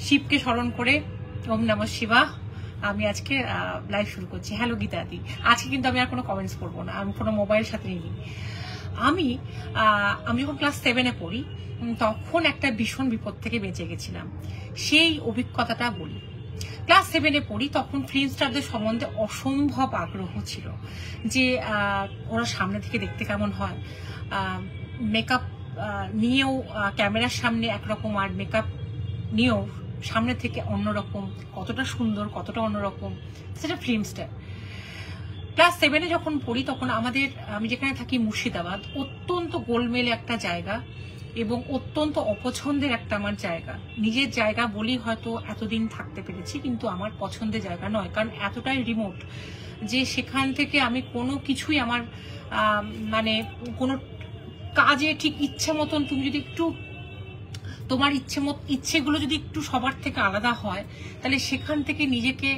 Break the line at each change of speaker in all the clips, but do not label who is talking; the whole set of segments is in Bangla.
শিবকে স্মরণ করে ওম নমঃ শিবা আমি আজকে লাইভ শুরু করছি। হ্যালো গীতাদি, আজকে কিন্তু আমি আর কোনো কমেন্টস করবো না, আমি কোনো মোবাইল সাথে নিই। আমি যখন ক্লাস 7-এ পড়ি তখন একটা ভীষণ বিপদ থেকে বেঁচে গেছিলাম, সেই অভিজ্ঞতাটা বলি। ক্লাস 7-এ পড়ি, তখন ফিল্ম স্টারদের সম্বন্ধে অসম্ভব আগ্রহ ছিল যে ওরা সামনে থেকে দেখতে কেমন হয়, মেকআপ নিয়েও ক্যামেরার সামনে একরকম আর মেকআপ নিয়েও সামনে থেকে অন্যরকম, কতটা সুন্দর কতটা অন্যরকম, সেটা ফিল্ম স্টার। ক্লাস 7-এ যখন পড়ি তখন আমি যেখানে থাকি মুর্শিদাবাদ, অত্যন্ত গোলমেলে একটা জায়গা এবং অত্যন্ত অপছন্দের একটা আমার জায়গা। নিজের জায়গা বলি হয়তো এতদিন থাকতে পেরেছি, কিন্তু আমার পছন্দের জায়গা নয়, কারণ এতটাই রিমোট যে সেখান থেকে আমি কোনো কিছুই আমার মানে কোনো কাজে ঠিক ইচ্ছে মতন, তুমি যদি একটু তোমার ইচ্ছেগুলো যদি একটু সবার থেকে আলাদা হয়, তাহলে সেখান থেকে নিজেকে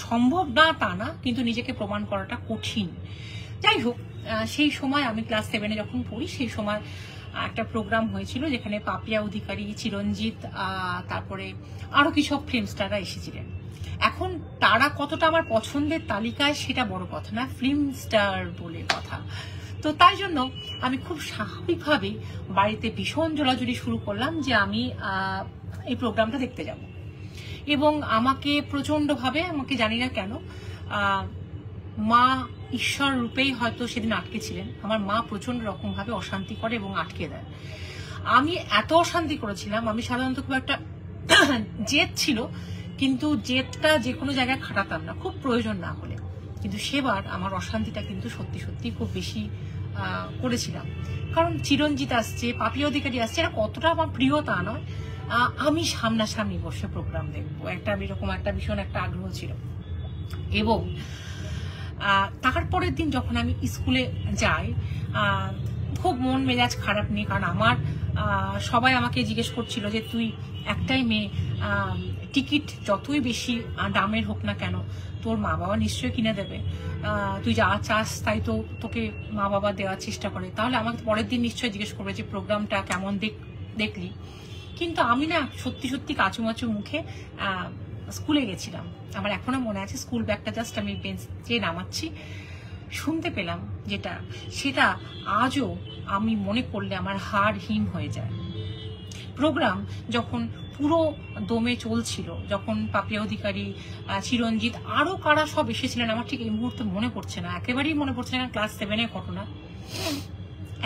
সম্ভব না তা না, কিন্তু নিজেকে প্রমাণ করাটা কঠিন। যাই হোক, সেই সময় আমি ক্লাস 7-এ যখন পড়ি, সেই সময় একটা প্রোগ্রাম হয়েছিল যেখানে পাপিয়া অধিকারী, চিরঞ্জিত, তারপরে আরো কিছু ফিল্ম স্টাররা এসেছিলেন। এখন তারা কতটা আমার পছন্দের তালিকায় সেটা বড় কথা না, ফিল্ম স্টার বলে কথা। তো তাই জন্য আমি খুব স্বাভাবিকভাবে বাড়িতে ভীষণ জোরাজুরি শুরু করলাম যে আমি এই প্রোগ্রামটা দেখতে যাব। এবং আমাকে প্রচন্ডভাবে, আমাকে জানি না কেন, মা ঈশ্বর রূপেই হয়তো সেদিন আটকে ছিলেন। আমার মা প্রচন্ড রকম ভাবে অশান্তি করে এবং আটকে দেয়। আমি এত অশান্তি করেছিলাম, আমি সাধারণত খুব একটা জেদ ছিল, কিন্তু জেদটা যে কোনো জায়গায় খাটাতাম না, খুব প্রয়োজন না হলে। কিন্তু সেবার আমার অশান্তিটা কিন্তু সত্যি সত্যি খুব বেশি করেছিলাম, কারণ চিরঞ্জিত আসছে, পাপিয়া অধিকারী আসছে, এরা কতটা আমার প্রিয় তা নয়, আমি সামনাসামনি বসে প্রোগ্রাম দেখবো, এরকম একটা ভীষণ একটা আগ্রহ ছিল। এবং তারপরের দিন যখন আমি স্কুলে যাই, খুব মন মেজাজ খারাপ নেই, কারণ আমার সবাই আমাকে জিজ্ঞেস করছিল যে তুই একটাই মেয়ে, টিকিট যতই বেশি দামের হোক না কেন তোর মা বাবা নিশ্চয়ই কিনে দেবে, তুই যা চাস তাই তো তোকে মা বাবা দেওয়ার চেষ্টা করে, তাহলে আমাকে পরের দিন নিশ্চয়ই জিজ্ঞেস করবে যে প্রোগ্রামটা কেমন দেখলি। কিন্তু আমি না সত্যি সত্যি কাচুমাচু মুখে স্কুলে গেছিলাম। আমার এখনো মনে আছে, স্কুল ব্যাগটা জাস্ট আমি বেঞ্চে নামাচ্ছি, শুনতে পেলাম যেটা, সেটা আজও আমি মনে করলে আমার হাড় হিম হয়ে যায়। প্রোগ্রাম যখন পুরো দমে চলছিল, যখন পাপিয়া অধিকারী, চিরঞ্জিত, আরো কারা সব এসেছিলেন আমার ঠিক এই মুহূর্তে মনে পড়ছে না, একেবারেই মনে পড়ছে না, ক্লাস 7-এর ঘটনা।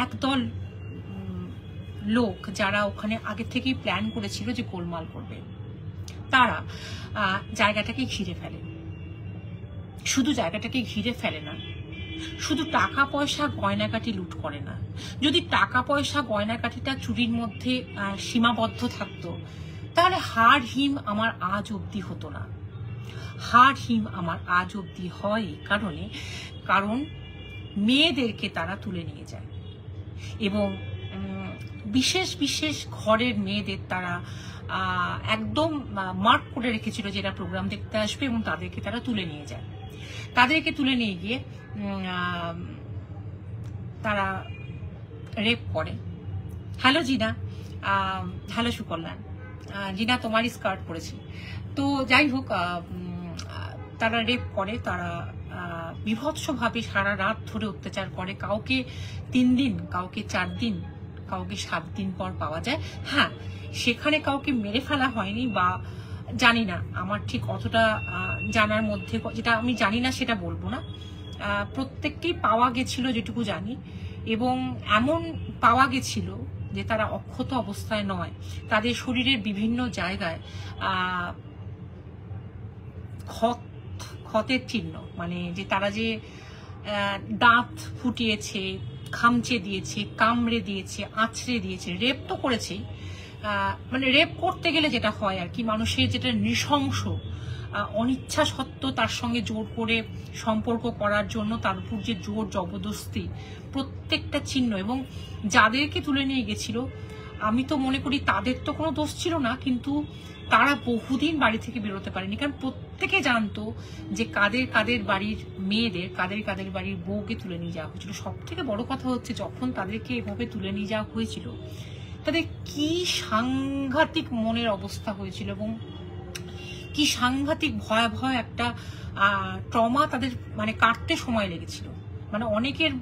একদল লোক যারা ওখানে আগে থেকেই প্ল্যান করেছিল যে গোলমাল করবে, তারা জায়গাটাকে ঘিরে ফেলে। শুধু জায়গাটাকে ঘিরে ফেলে না, শুধু টাকা পয়সা গয়নাকাটি লুট করে না। যদি টাকা পয়সা গয়নাকাটিটা চুরির মধ্যে সীমাবদ্ধ থাকতো, তাহলে হাড় হিম আমার আজ অব্দি হতো না। হাড় হিম আমার আজ অব্দি হয় কারণ মেয়েদেরকে তারা তুলে নিয়ে যায়, এবং বিশেষ বিশেষ ঘরের মেয়েদের তারা একদম মার্ক করে রেখেছিল যে এরা প্রোগ্রাম দেখতে আসবে, এবং তাদেরকে তারা তুলে নিয়ে যায়। তাদেরকে তুলে নিয়ে গিয়ে তারা রেপ করে। হ্যালো জিনা, হ্যালো সুকল্যাণ, জিনা তোমারই স্কার্ট পরেছি। তো যাই হোক, তারা রেপ করে, তারা বিভৎসভাবে সারা রাত ধরে অত্যাচার করে, কাউকে 3 দিন, কাউকে 4 দিন, কাউকে 7 দিন পর পাওয়া যায়। হ্যাঁ, সেখানে কাউকে মেরে ফেলা হয়নি, বা জানি না, আমার ঠিক অতটা জানার মধ্যে, যেটা আমি জানি না সেটা বলবো না। প্রত্যেককেই পাওয়া গেছিল যেটুকু জানি, এবং এমন পাওয়া গেছিল যে তারা অক্ষত অবস্থায় নয়, তাদের শরীরের বিভিন্ন জায়গায় ক্ষতের চিহ্ন, মানে যে তারা যে দাঁত ফুটিয়েছে, খামচে দিয়েছে, কামড়ে দিয়েছে, আছড়ে দিয়েছে, রেপ তো করেছেই। মানে রেপ করতে গেলে যেটা হয় আর কি, মানুষের যেটা নৃশংস অনিচ্ছা সত্ত্বেও তার সঙ্গে জোর করে সম্পর্ক করার জন্য তার উপর যে জোর জবরদস্তি, প্রত্যেকটা চিহ্ন। এবং যাদেরকে তুলে নিয়ে গেছিল, আমি তো মনে করি তাদের তো কোনো দোষ ছিল না, কিন্তু তারা বহুদিন বাড়ি থেকে বেরোতে পারেনি, কারণ প্রত্যেকে জানতো যে কাদের কাদের বাড়ির মেয়েদের, কাদের কাদের বাড়ির বউকে তুলে নিয়ে যাওয়া হয়েছিল। সব থেকে বড় কথা হচ্ছে, যখন তাদেরকে এভাবে তুলে নিয়ে যাওয়া হয়েছিল, তাদের কি সাংঘাতিক মনের অবস্থা হয়েছিল এবং কি সাংঘাতিক ভয়াবহ একটা ট্রমা তাদের মানে কাটতে সময় লেগেছিল। মানে অনেকের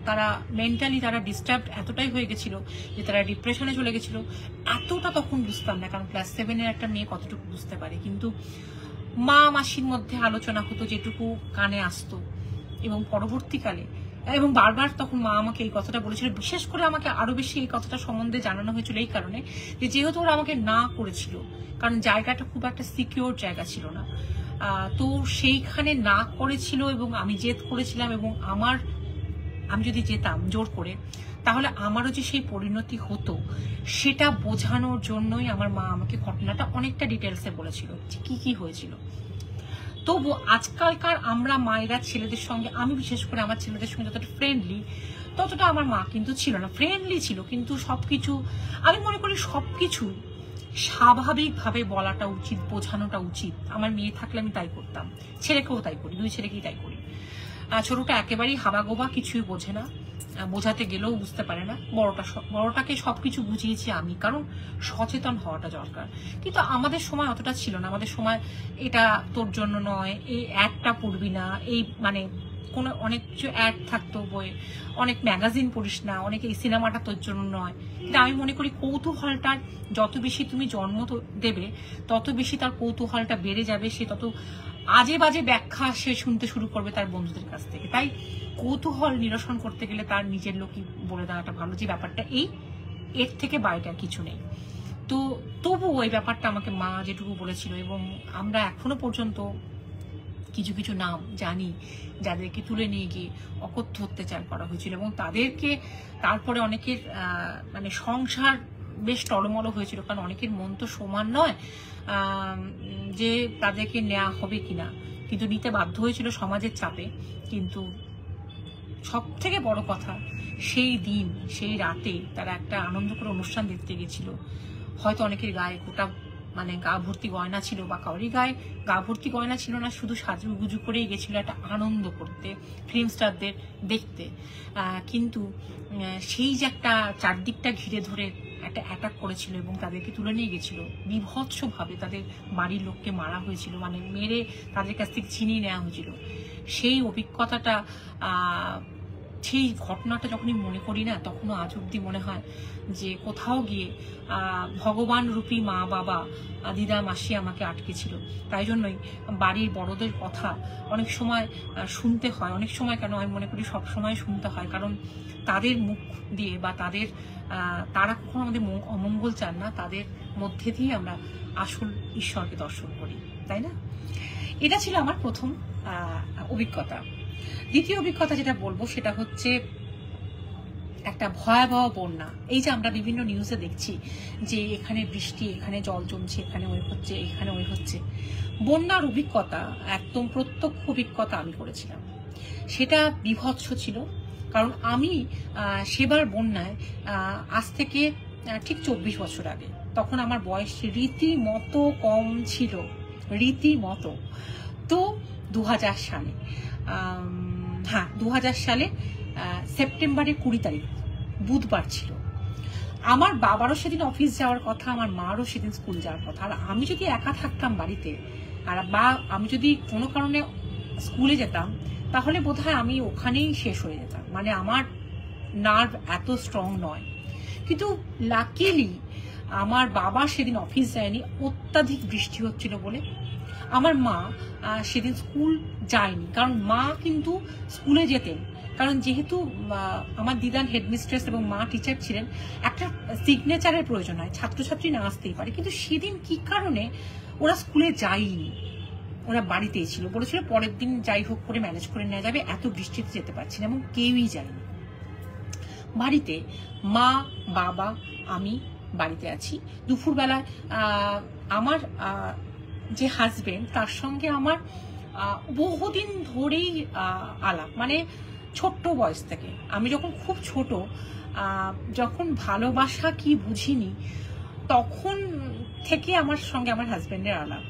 তারা মেন্টালি তারা ডিস্টার্ব এতটাই হয়ে গেছিল যে তারা ডিপ্রেশনে চলে গেছিল। এতটা তখন বুঝতাম না, কারণ ক্লাস 7-এর একটা মেয়ে কতটুকু বুঝতে পারে। কিন্তু মা মাসির মধ্যে আলোচনা হতো যেটুকু কানে আসতো, এবং পরবর্তীকালে এবং বারবার তখন মা আমাকে এই কথাটা বলেছিল। বিশেষ করে আমাকে আরো বেশি এই কথাটা সম্বন্ধে জানানো হয়েছিল এই কারণে যে যেহেতু ওরা আমাকে না করেছিল, কারণ জায়গাটা খুব একটা সিকিউর জায়গা ছিল না, তো সেইখানে না করেছিল এবং আমি জেদ করেছিলাম, এবং আমি যদি যেতাম জোর করে তাহলে আমারও যে সেই পরিণতি হতো সেটা বোঝানোর জন্যই আমার মা আমাকে ঘটনাটা অনেকটা ডিটেলসে বলেছিল কি কি হয়েছিল। তবু আজকালকার আমরা মায়েরা ছেলেদের সঙ্গে, আমি বিশেষ করে আমার ছেলেদের সঙ্গে যতটা ফ্রেন্ডলি ততটা আমার মা কিন্তু ছিল না। ফ্রেন্ডলি ছিল কিন্তু সবকিছু, আমি মনে করি সবকিছু স্বাভাবিকভাবে বলাটা উচিত, বোঝানোটা উচিত। আমার মেয়ে থাকলে আমি তাই করতাম, ছেলেকেও তাই করি, 2 ছেলেকেই তাই করি। ছোটটা একেবারেই হাবাগোবা, কিছুই বোঝে না, বোঝাতে গেলেও বুঝতে পারে না। বড়টাকে সবকিছু বুঝিয়েছি আমি, কারণ সচেতন হওয়াটা দরকার। কিন্তু আমাদের সময় অতটা ছিল না। আমাদের সময় এটা তোর জন্য নয়, এই অ্যাডটা পড়বি না, এই মানে কোনো অনেক কিছু অ্যাড থাকতো বইয়ে, অনেক ম্যাগাজিন পড়িস না, অনেক এই সিনেমাটা তোর জন্য নয়। কিন্তু আমি মনে করি কৌতূহলটার যত বেশি তুমি জন্ম দেবে তত বেশি তার কৌতূহলটা বেড়ে যাবে, সে তত আজে বাজে ব্যাখ্যা সে শুনতে শুরু করবে তার বন্ধুদের কাছ থেকে। তাই কৌতূহল নিরসন করতে গেলে তার নিজের লোকই বলে দেওয়াটা ভালো যে ব্যাপারটা এর থেকে বাইরে কিছু নেই। তো তবু ওই ব্যাপারটা আমাকে মা যেটুকু বলেছিল, এবং আমরা এখনো পর্যন্ত কিছু কিছু নাম জানি যাদেরকে তুলে নিয়ে গিয়ে অকথ্য অত্যাচার করা হয়েছিল, এবং তাদেরকে তারপরে অনেকের মানে সংসার বেশ টলমল হয়েছিল, কারণ অনেকের মন তো সমান নয় যে তাদেরকে নেওয়া হবে কিনা, কিন্তু নিতে বাধ্য হয়েছিল সমাজের চাপে। কিন্তু সব থেকে বড় কথা, সেই দিন সেই রাতে তারা একটা আনন্দ করে অনুষ্ঠান দেখতে গেছিল। হয়তো অনেকের গায়ে গোটা মানে গা ভর্তি গয়না ছিল, বা কাউরি গায়ে গা ভর্তি গয়না ছিল না, শুধু সাজুগুজু করেই গেছিল একটা আনন্দ করতে, ফিল্ম স্টারদের দেখতে। কিন্তু সেই যে একটা চারদিকটা ঘিরে ধরে একটা অ্যাটাক করেছিল এবং তাদেরকে তুলে নিয়ে গেছিল বিভৎসভাবে, তাদের বাড়ির লোককে মারা হয়েছিল, মানে মেরে তাদের কাছ থেকে ছিনিয়ে নেওয়া হয়েছিল। সেই অভিজ্ঞতাটা, সেই ঘটনাটা যখনই মনে করি না, তখনও আজ অব্দি মনে হয় যে কোথাও গিয়ে ভগবান রূপী মা বাবা দিদা মাসি আমাকে আটকেছিল। তাই জন্যই বাড়ির বড়দের কথা অনেক সময় শুনতে হয়, অনেক সময় কেন আমি মনে করি সব সময় শুনতে হয়, কারণ তাদের মুখ দিয়ে বা তারা কখনো আমাদের অমঙ্গল চান না, তাদের মধ্যে দিয়ে আমরা আসল ঈশ্বরকে দর্শন করি, তাই না? এটা ছিল আমার প্রথম অভিজ্ঞতা। দ্বিতীয় অভিজ্ঞতা যেটা বলবো সেটা হচ্ছে একটা ভয়াবহ বন্যা। এই যে আমরা বিভিন্ন নিউজে দেখছি যে এখানে বৃষ্টি, এখানে জল জমছে, এখানে ওই হচ্ছে, এখানে ওই হচ্ছে। বন্যার অভিজ্ঞতা একদম প্রত্যক্ষ অভিজ্ঞতা আমি করেছিলাম। সেটা বিভৎস ছিল, কারণ আমি সেবার বন্যায় আজ থেকে ঠিক 24 বছর আগে, তখন আমার বয়স রীতিমতো কম ছিল, রীতিমতো। তো 2000 সালে, হ্যাঁ 2000 সালে সেপ্টেম্বরের 20 তারিখ বুধবার ছিল। আমার বাবারও সেদিন অফিস যাওয়ার কথা, আমার মারও সেদিন স্কুল যাওয়ার কথা। আর আমি যদি একা থাকতাম বাড়িতে, বা আমি যদি কোনো কারণে স্কুলে যেতাম, তাহলে বোধহয় আমি ওখানেই শেষ হয়ে যেতাম। মানে আমার নার্ভ এত স্ট্রং নয়। কিন্তু লাকিলি আমার বাবা সেদিন অফিস যায়নি, অত্যাধিক বৃষ্টি হচ্ছিল বলে। আমার মা সেদিন স্কুল যায়নি, কারণ মা কিন্তু স্কুলে যেতেন, কারণ যেহেতু আমার দিদার হেডমিস্ট্রেস এবং মা টিচার ছিলেন, একটা সিগনেচারের প্রয়োজন হয়, ছাত্রছাত্রী না আসতেই পারে। কিন্তু সেদিন কি কারণে ওরা স্কুলে যায়নি, ওরা বাড়িতেই ছিল, বলেছিল পরের দিন যাই হোক করে ম্যানেজ করে নেওয়া যাবে, এত বৃষ্টিতে যেতে পারছি না, এবং কেউই যায়নি। বাড়িতে মা বাবা আমি বাড়িতে আছি। দুপুরবেলায় আমার যে হাজবেন্ড, তার সঙ্গে আমার বহুদিন ধরেই আলাপ, মানে ছোট্ট বয়স থেকে। আমি যখন খুব ছোট, যখন ভালোবাসা কি বুঝিনি, তখন থেকে আমার সঙ্গে আমার হাজবেন্ডের আলাপ।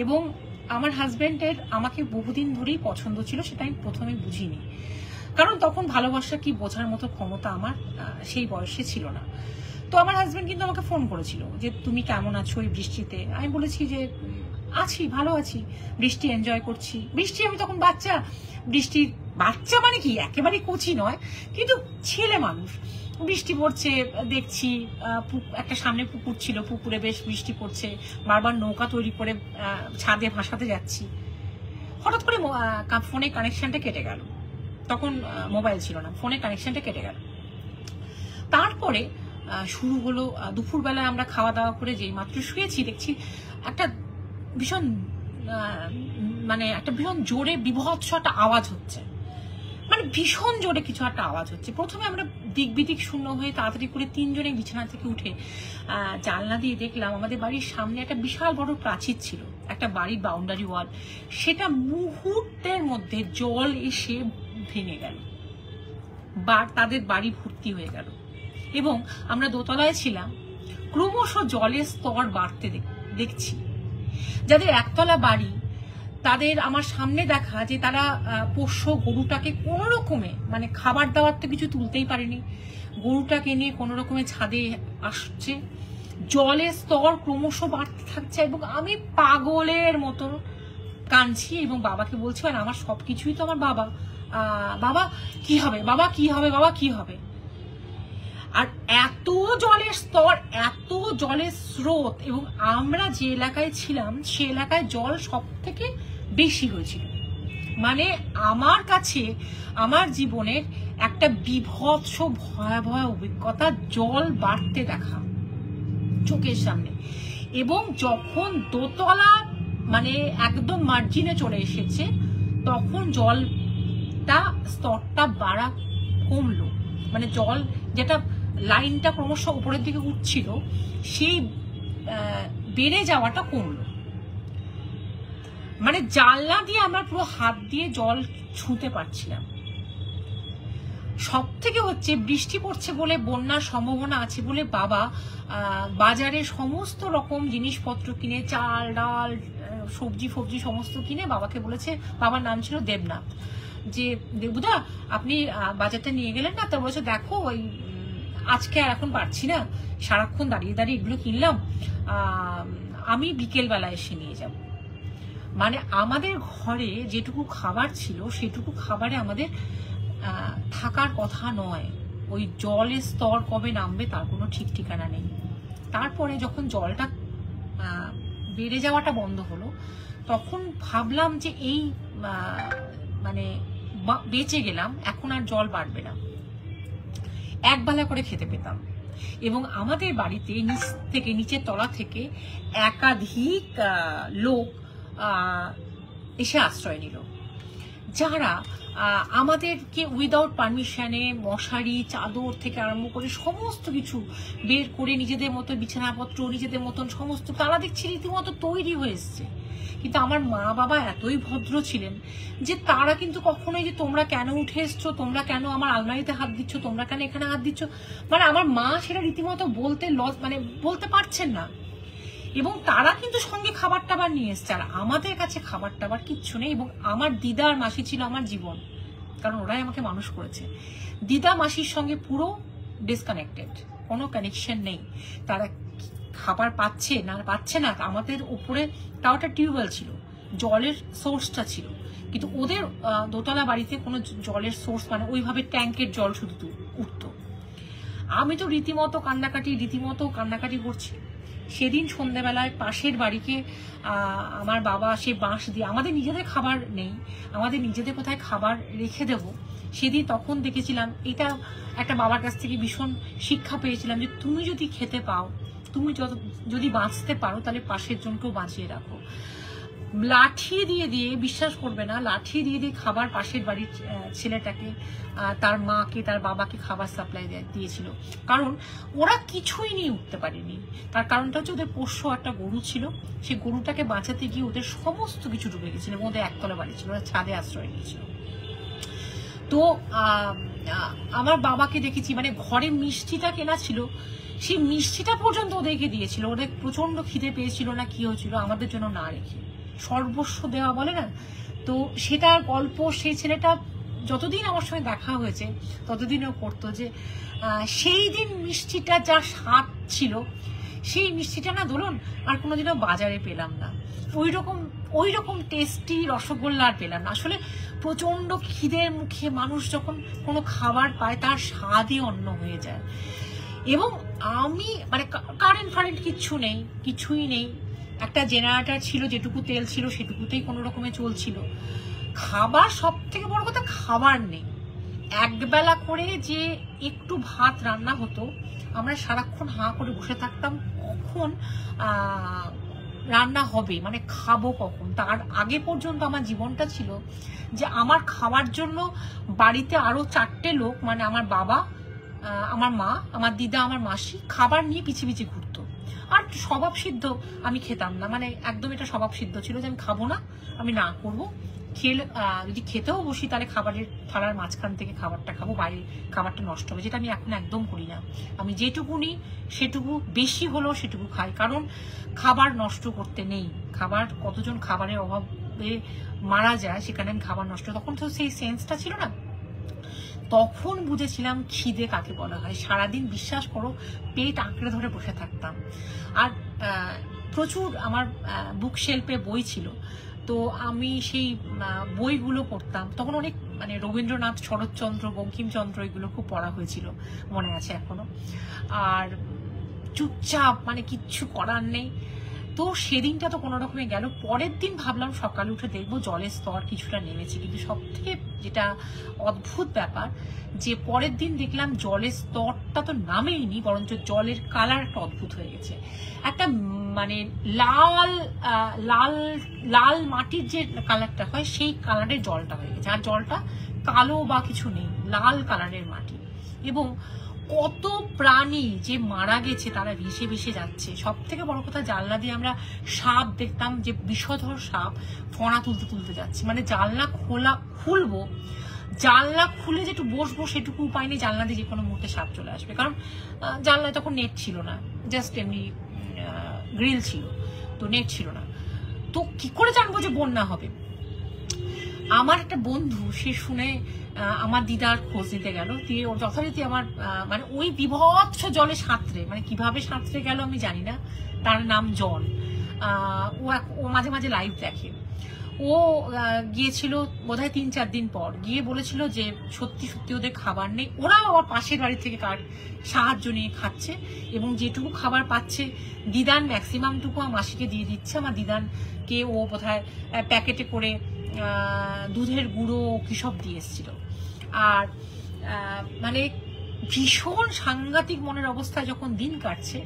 এবং আমার হাজবেন্ডের আমাকে বহুদিন ধরেই পছন্দ ছিল, সেটা আমি প্রথমে বুঝিনি, কারণ তখন ভালোবাসা কি বোঝার মতো ক্ষমতা আমার সেই বয়সে ছিল না। তো আমার হাজবেন্ড কিন্তু আমাকে ফোন করেছিল যে তুমি কেমন আছো এই বৃষ্টিতে। আমি বলেছি যে আছি, ভালো আছি, বৃষ্টি এনজয় করছি। বৃষ্টি, আমি তখন বাচ্চা, বৃষ্টি বাচ্চা মানে কি একেবারে কচি নয়, কিন্তু ছেলে মানুষ। বৃষ্টি পড়ছে দেখছি, একটা সামনে পুকুর ছিল, পুকুরে বেশ বৃষ্টি পড়ছে, বারবার নৌকা তৈরি করে ছাদে ভাসাতে যাচ্ছি। হঠাৎ করে ফোনে কানেকশনটা কেটে গেল। তখন মোবাইল ছিল না, ফোনে কানেকশনটা কেটে গেল। তারপরে শুরু হলো দুপুরবেলায় আমরা খাওয়া দাওয়া করে যেই মাত্র শুয়েছি, দেখছি একটা ভীষণ মানে একটা ভীষণ জোরে বিভৎস একটা আওয়াজ হচ্ছে, মানে ভীষণ জোরে কিছু একটা আওয়াজ হচ্ছে। প্রথমে আমরা দিক বিদিক শূন্য হয়ে তাড়াতাড়ি করে তিনজনে বিছানা থেকে উঠে জানলা দিয়ে দেখলাম আমাদের বাড়ির সামনে একটা বিশাল বড় প্রাচীর ছিল, একটা বাড়ির বাউন্ডারি ওয়াল, সেটা মুহূর্তের মধ্যে জল এসে ভেঙে গেল, বা তাদের বাড়ি ভর্তি হয়ে গেল। এবং আমরা দোতলায় ছিলাম, ক্রমশ জলের স্তর বাড়তে দেখছি। যাদের একতলা বাড়ি তাদের আমার সামনে দেখা যে তারা পোষ্য গরুটাকে কোনো রকমে, মানে খাবার দাবার তো কিছু তুলতেই পারেনি, গরুটাকে নিয়ে কোনো রকমে ছাদে আসছে, জলের স্তর ক্রমশ বাড়তে থাকছে, এবং আমি পাগলের মতো কাঁদছি এবং বাবাকে বলছি, আর আমার সবকিছুই তো আমার বাবা, বাবা কি হবে, বাবা কি হবে, বাবা কি হবে। আর এত জলের স্তর, এত জলের স্রোত, এবং আমরা যে এলাকায় ছিলাম সে এলাকায় জল সব থেকে বেশি হয়েছিল। মানে আমার কাছে আমার জীবনের একটা বিভৎস ভয়াবহ অভিজ্ঞতা, জল বাড়তে দেখা চোখের সামনে। এবং যখন দোতলা মানে একদম মার্জিনে চলে এসেছে, তখন জলটা স্তরটা বাড়া কমলো, মানে জল যেটা লাইনটা ক্রমশ উপরের দিকে উঠছিল সেই বেড়ে যাওয়াটা কমলো। মানে জানলা দিয়ে আমরা পুরো হাত দিয়ে জল ছুঁতে পারছিলাম। সব থেকে হচ্ছে বৃষ্টি পড়ছে বলে, বন্যার সম্ভাবনা আছে বলে বাবা বাজারে সমস্ত রকম জিনিসপত্র কিনে, চাল ডাল সবজি ফবজি সমস্ত কিনে বাবাকে বলেছে, বাবার নাম ছিল দেবনাথ, যে দেবুদা আপনি বাজারটা নিয়ে গেলেন না? তা বলেছে দেখো ওই আজকে আর এখন পারছি না, সারাক্ষণ দাঁড়িয়ে দাঁড়িয়ে এগুলো কিনলাম, আমি বিকেলবেলা এসে নিয়ে যাব। মানে আমাদের ঘরে যেটুকু খাবার ছিল সেটুকু খাবারে আমাদের থাকার কথা নয়। ওই জলের স্তর কবে নামবে তার কোনো ঠিক ঠিকানা নেই। তারপরে যখন জলটা বেড়ে যাওয়াটা বন্ধ হলো, তখন ভাবলাম যে এই মানে বেঁচে গেলাম, এখন আর জল বাড়বে না। একবেলা করে খেতে পেতাম, এবং আমাদের বাড়িতে নিচ থেকে, নিচের তলা থেকে একাধিক লোক এসে আশ্রয় নিল, যারা আমাদেরকে উইদাউট পারমিশনে মশারি চাদর থেকে আরম্ভ করে সমস্ত কিছু বের করে নিজেদের মতো বিছানাপত্র নিজেদের মতন সমস্ত, তারা দেখছি রীতিমতো তৈরি হয়ে এসছে। কিন্তু আমার মা বাবা এতই ভদ্র ছিলেন যে তারা কিন্তু কখনোই যে তোমরা কেন উঠে এসছো, তোমরা কেন আমার আলমারিতে হাত দিচ্ছ, তোমরা কেন এখানে হাত দিচ্ছ, মানে আমার মা সেটা রীতিমতো বলতে মানে বলতে পারছেন না। এবং তারা কিন্তু সঙ্গে খাবার টাবার নিয়ে এসছে, আর আমাদের কাছে খাবার টাবার কিচ্ছু নেই। এবং আমার দিদা আর মাসি ছিল আমার জীবন, কারণ ওরাই আমাকে মানুষ করেছে। দিদা মাসির সঙ্গে পুরো ডিসকানেক্টেড, কোনো কানেকশন নেই। তারা খাবার পাচ্ছে না পাচ্ছে না, আমাদের উপরে তাও একটা টিউবওয়েল ছিল, জলের সোর্সটা ছিল, কিন্তু ওদের দোতলা বাড়িতে কোনো জলের সোর্স মানে ওইভাবে ট্যাঙ্কের জল শুধু উঠতো। আমি তো রীতিমতো কান্নাকাটি করছি। সেদিন সন্ধ্যাবেলায় পাশের বাড়িকে আমার বাবা সে বাঁশ দিয়ে, আমাদের নিজেদের খাবার নেই, আমাদের নিজেদের কোথায় খাবার রেখে দেব, সেদিন তখন দেখেছিলাম এটা একটা বাবার কাছ থেকে ভীষণ শিক্ষা পেয়েছিলাম যে তুমি যদি খেতে পাও, তুমি যদি বাঁচতে পারো, তাহলে পাশের জনকেও বাঁচিয়ে রাখো। লাঠি দিয়ে দিয়ে, বিশ্বাস করবে না, লাঠি দিয়ে দিয়ে খাবার পাশের বাড়ির ছেলেটাকে, তার মাকে, তার বাবাকে খাবার সাপ্লাই দিয়েছিল, কারণ ওরা কিছুই নিয়ে উঠতে পারেনি। তার কারণটা হচ্ছে ওদের পোষ্য একটা গরু ছিল, সেই গরুটাকে বাঁচাতে গিয়ে ওদের সমস্ত কিছু ডুবে গেছিল, এবং ওদের একতলা বাড়ি ছিল, ওরা ছাদে আশ্রয় নিয়েছিল। তো আমার বাবাকে দেখেছি, মানে ঘরে মিষ্টিটা কেনা ছিল, সেই মিষ্টিটা পর্যন্ত ওদেরকে দিয়েছিল। ওদের প্রচন্ড খিদে পেয়েছিল না কি হয়েছিল, আমাদের জন্য না রেখে সর্বস্ব দেওয়া বলে না, তো সেটার গল্প সেই ছেলেটা যতদিন আমার সঙ্গে দেখা হয়েছে ততদিনও করতো যে সেই দিন মিষ্টিটা যা স্বাদ ছিল সেই মিষ্টিটা না ধরুন আর কোনোদিনও বাজারে পেলাম না, ওই রকম টেস্টি রসগোল্লা আর পেলাম না। আসলে প্রচন্ড খিদের মুখে মানুষ যখন কোনো খাবার পায় তার স্বাদই অন্য হয়ে যায়। এবং আমি মানে কারেন্ট কিছুই নেই, একটা জেনারেটর ছিল, যেটুকু তেল ছিল সেটুকুতেই কোনো রকমে চলছিল। খাবার, সব থেকে বড় কথা খাবার নেই। একবেলা করে যে একটু ভাত রান্না হতো, আমরা সারাক্ষণ হাঁ করে বসে থাকতাম কখন রান্না হবে, মানে খাবো কখন। তার আগে পর্যন্ত আমার জীবনটা ছিল যে আমার খাওয়ার জন্য বাড়িতে আরো 4টে লোক, মানে আমার বাবা, আমার মা, আমার দিদা, আমার মাসি খাবার নিয়ে পিছিয়ে ঘুরতো। আর স্বভাব সিদ্ধ আমি খেতাম না, মানে একদম এটা স্বভাব সিদ্ধ ছিল যে আমি খাবো না, আমি না করবো। যদি খেতেও বসি তাহলে খাবারের থালার মাঝখান থেকে খাবারটা খাবো, বাইরে খাবারটা নষ্ট হবে, যেটা আমি এখন একদম করি না। আমি যেটুকু নিই সেটুকু, বেশি হলেও সেটুকু খাই, কারণ খাবার নষ্ট করতে নেই। খাবার, কতজন খাবারের অভাবে মারা যায়, সেখানে আমি খাবার নষ্ট, তখন তো সেই সেন্সটা ছিল না। তখন বুঝেছিলাম খিদে কাকে বলা হয়। সারাদিন বিশ্বাস করো পেট আঁকড়ে ধরে বসে থাকতাম। আর প্রচুর আমার বুক শেলফে বই ছিল, তো আমি সেই বইগুলো পড়তাম। তখন অনেক মানে রবীন্দ্রনাথ, শরৎচন্দ্র, বঙ্কিমচন্দ্র এগুলো খুব পড়া হয়েছিল, মনে আছে এখনো। আর চুপচাপ, মানে কিচ্ছু করার নেই। তো সেদিনটা তো কোনো রকমে গেল। পরের দিন ভাবলাম সকালে উঠে দেখবো জলের স্তর কিছুটা নেমেছে, কিন্তু সব থেকে যেটা অদ্ভুত ব্যাপার যে পরের দিন দেখলাম জলের স্তরটা তো নামেইনি, বরঞ্চ জলের কালার একটা অদ্ভুত হয়ে গেছে। একটা মানে লাল লাল লাল মাটির যে কালারটা হয় সেই কালারের জলটা হয়ে গেছে। আর জলটা কালো বা কিছু নেই, লাল কালারের মাটি। এবং কত প্রাণী যে মারা গেছে, তারা ভেসে যাচ্ছে। সব থেকে বড় কথা, জানলা দিয়ে আমরা সাপ দেখতাম, যে বিষধর সাপ ফনা তুলতে যাচ্ছে। মানে জানলা খুলবো, জানলা খুলে যেটু বসবো সেটুকু উপায় নেই, জানলা দিয়ে যে কোনো মুহূর্তে সাপ চলে আসবে। কারণ জানলায় তখন নেট ছিল না, জাস্ট এমনি গ্রিল ছিল, তো নেট ছিল না। তো কি করে জানবো যে বন্যা হবে? আমার একটা বন্ধু, সে শুনে আমার দিদার খোঁজ নিতে গেল, দিয়ে ওর যথারীতি আমার মানে ওই বিভৎস জলে সাঁতরে, মানে কিভাবে সাঁতরে গেল আমি জানি না। তার নাম জন। ও মাঝে মাঝে লাইভ দেখে। ও গিয়েছিল বোধহয় 3-4 দিন পর, গিয়ে বলেছিল যে সত্যি ওদের খাবার নেই। ওরাও আবার পাশের বাড়ি থেকে সাহায্য নিয়ে খাচ্ছে, এবং যেটুকু খাবার পাচ্ছে দিদান ম্যাক্সিমামটুকু আমার মাসিকে দিয়ে দিচ্ছে। আমার দিদানকে ও বোধহয় প্যাকেটে করে দুধের গুঁড়ো কি সব দিয়ে এসেছিল। আর মানে ভীষণ সাংঘাতিক মনের অবস্থায় যখন দিন কাটছে,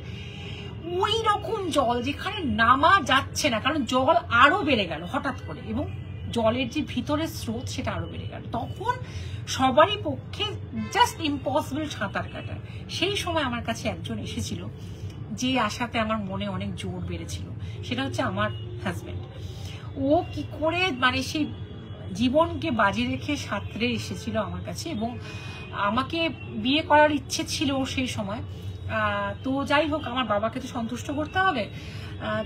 ওই রকম জল যেখানে নামা যাচ্ছে না, কারণ জল আরো বেড়ে গেল হঠাৎ করে, এবং জলের যে ভিতরের স্রোত সেটা আরো বেড়ে গেল। তখন সবারই পক্ষে জাস্ট ইম্পসিবল সাঁতার কাটা। সেই সময় আমার কাছে একজন এসেছিল, যে আশাতে আমার মনে অনেক জোর বেড়েছিল। সেটা হচ্ছে আমার হাজবেন্ড। ও কি করে মানে সেই জীবনকে বাজি রেখে সাঁতরে এসেছিল আমার কাছে, এবং আমাকে বিয়ে করার ইচ্ছে ছিল সেই সময়। তো যাই হোক, আমার বাবাকে তো সন্তুষ্ট করতে হবে,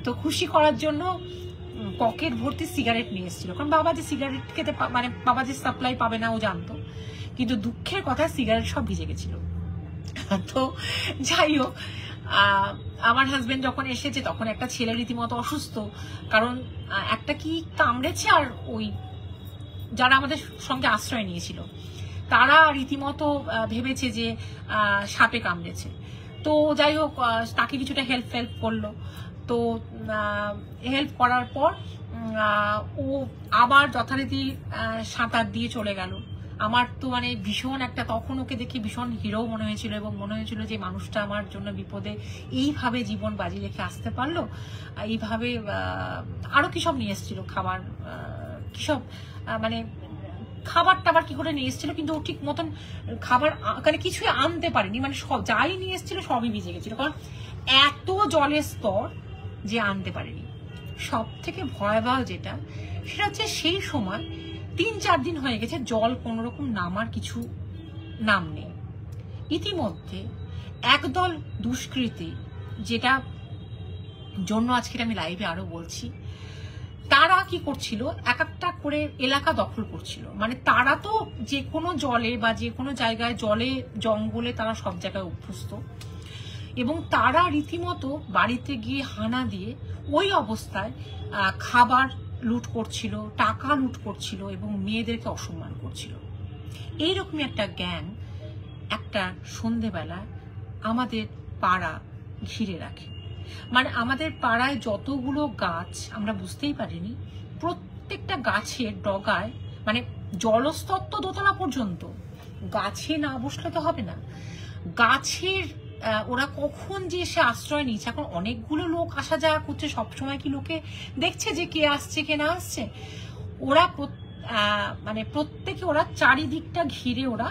তো খুশি করার জন্য পকেট ভর্তি সিগারেট নিয়ে এসেছিল। কারণ বাবা যে সিগারেট খেতে, মানে বাবা যে সাপ্লাই পাবে না ও জানতো, কিন্তু দুঃখের কথা সিগারেট সব ভিজে গেছিল। তো যাই হোক, আমার হাজবেন্ড যখন এসেছে তখন একটা ছেলে রীতিমতো অসুস্থ, কারণ একটা কি কামড়েছে, আর ওই যারা আমাদের সঙ্গে আশ্রয় নিয়েছিল তারা রীতিমতো ভেবেছে যে সাপে কামড়েছে। তো যাই হোক, তাকে কিছুটা হেল্প করলো। তো হেল্প করার পর ও আবার যথারীতি সাঁতার দিয়ে চলে গেল। আমার তো মানে ভীষণ একটা, তখন ওকে দেখে ভীষণ হিরো মনে হয়েছিল, এবং মনে হয়েছিল যে মানুষটা আমার জন্য বিপদে এইভাবে জীবন বাজি রেখে আসতে পারলো। এইভাবে আরো কি সব নিয়ে এসেছিল, খাবার কি সব, মানে খাবার টাবার কি করে নিয়ে এসেছিল, কিন্তু ও ঠিক মতন খাবার মানে কিছুই আনতে পারেনি, মানে সব যাই নিয়ে এসেছিল সবই ভিজে গেছিল, কারণ এত জলের স্তর যে আনতে পারেনি। সব থেকে ভয়াবহ যেটা, সেটা হচ্ছে সেই সময় 3-4 দিন হয়ে গেছে, জল কোন রকম নামার কিছু নাম নেই। ইতিমধ্যে একদল দুষ্কৃতী, যেটা জন্য আজকে আমি লাইভে আরো বলছি, তারা কি করছিল, এক একটা করে এলাকা দখল করছিল। মানে তারা তো যে কোনো জলে বা যে কোনো জায়গায়, জলে জঙ্গলে তারা সব জায়গায় অভ্যস্ত, এবং তারা রীতিমতো বাড়িতে গিয়ে হানা দিয়ে ওই অবস্থায় খাবার লুট করছিল, টাকা লুট করছিল এবং মেয়েদেরকে অসম্মান করছিল। এইরকমই একটা গ্যাং একটা সন্ধেবেলা আমাদের পাড়া ঘিরে রাখে। মানে আমাদের পাড়ায় যতগুলো গাছ আমরা বুঝতেই পারিনি, প্রত্যেকটা গাছের ডগায়, মানে জলস্তর তো দোতলা পর্যন্ত, গাছে না বসলে তো হবে না, গাছের ওরা কখন যে এসে আশ্রয় নিচ্ছে। এখন অনেকগুলো লোক আসা যাওয়া করছে, সবসময় কি লোকে দেখছে যে কে আসছে কে না আসছে? ওরা মানে প্রত্যেকে ওরা চারিদিকটা ঘিরে ওরা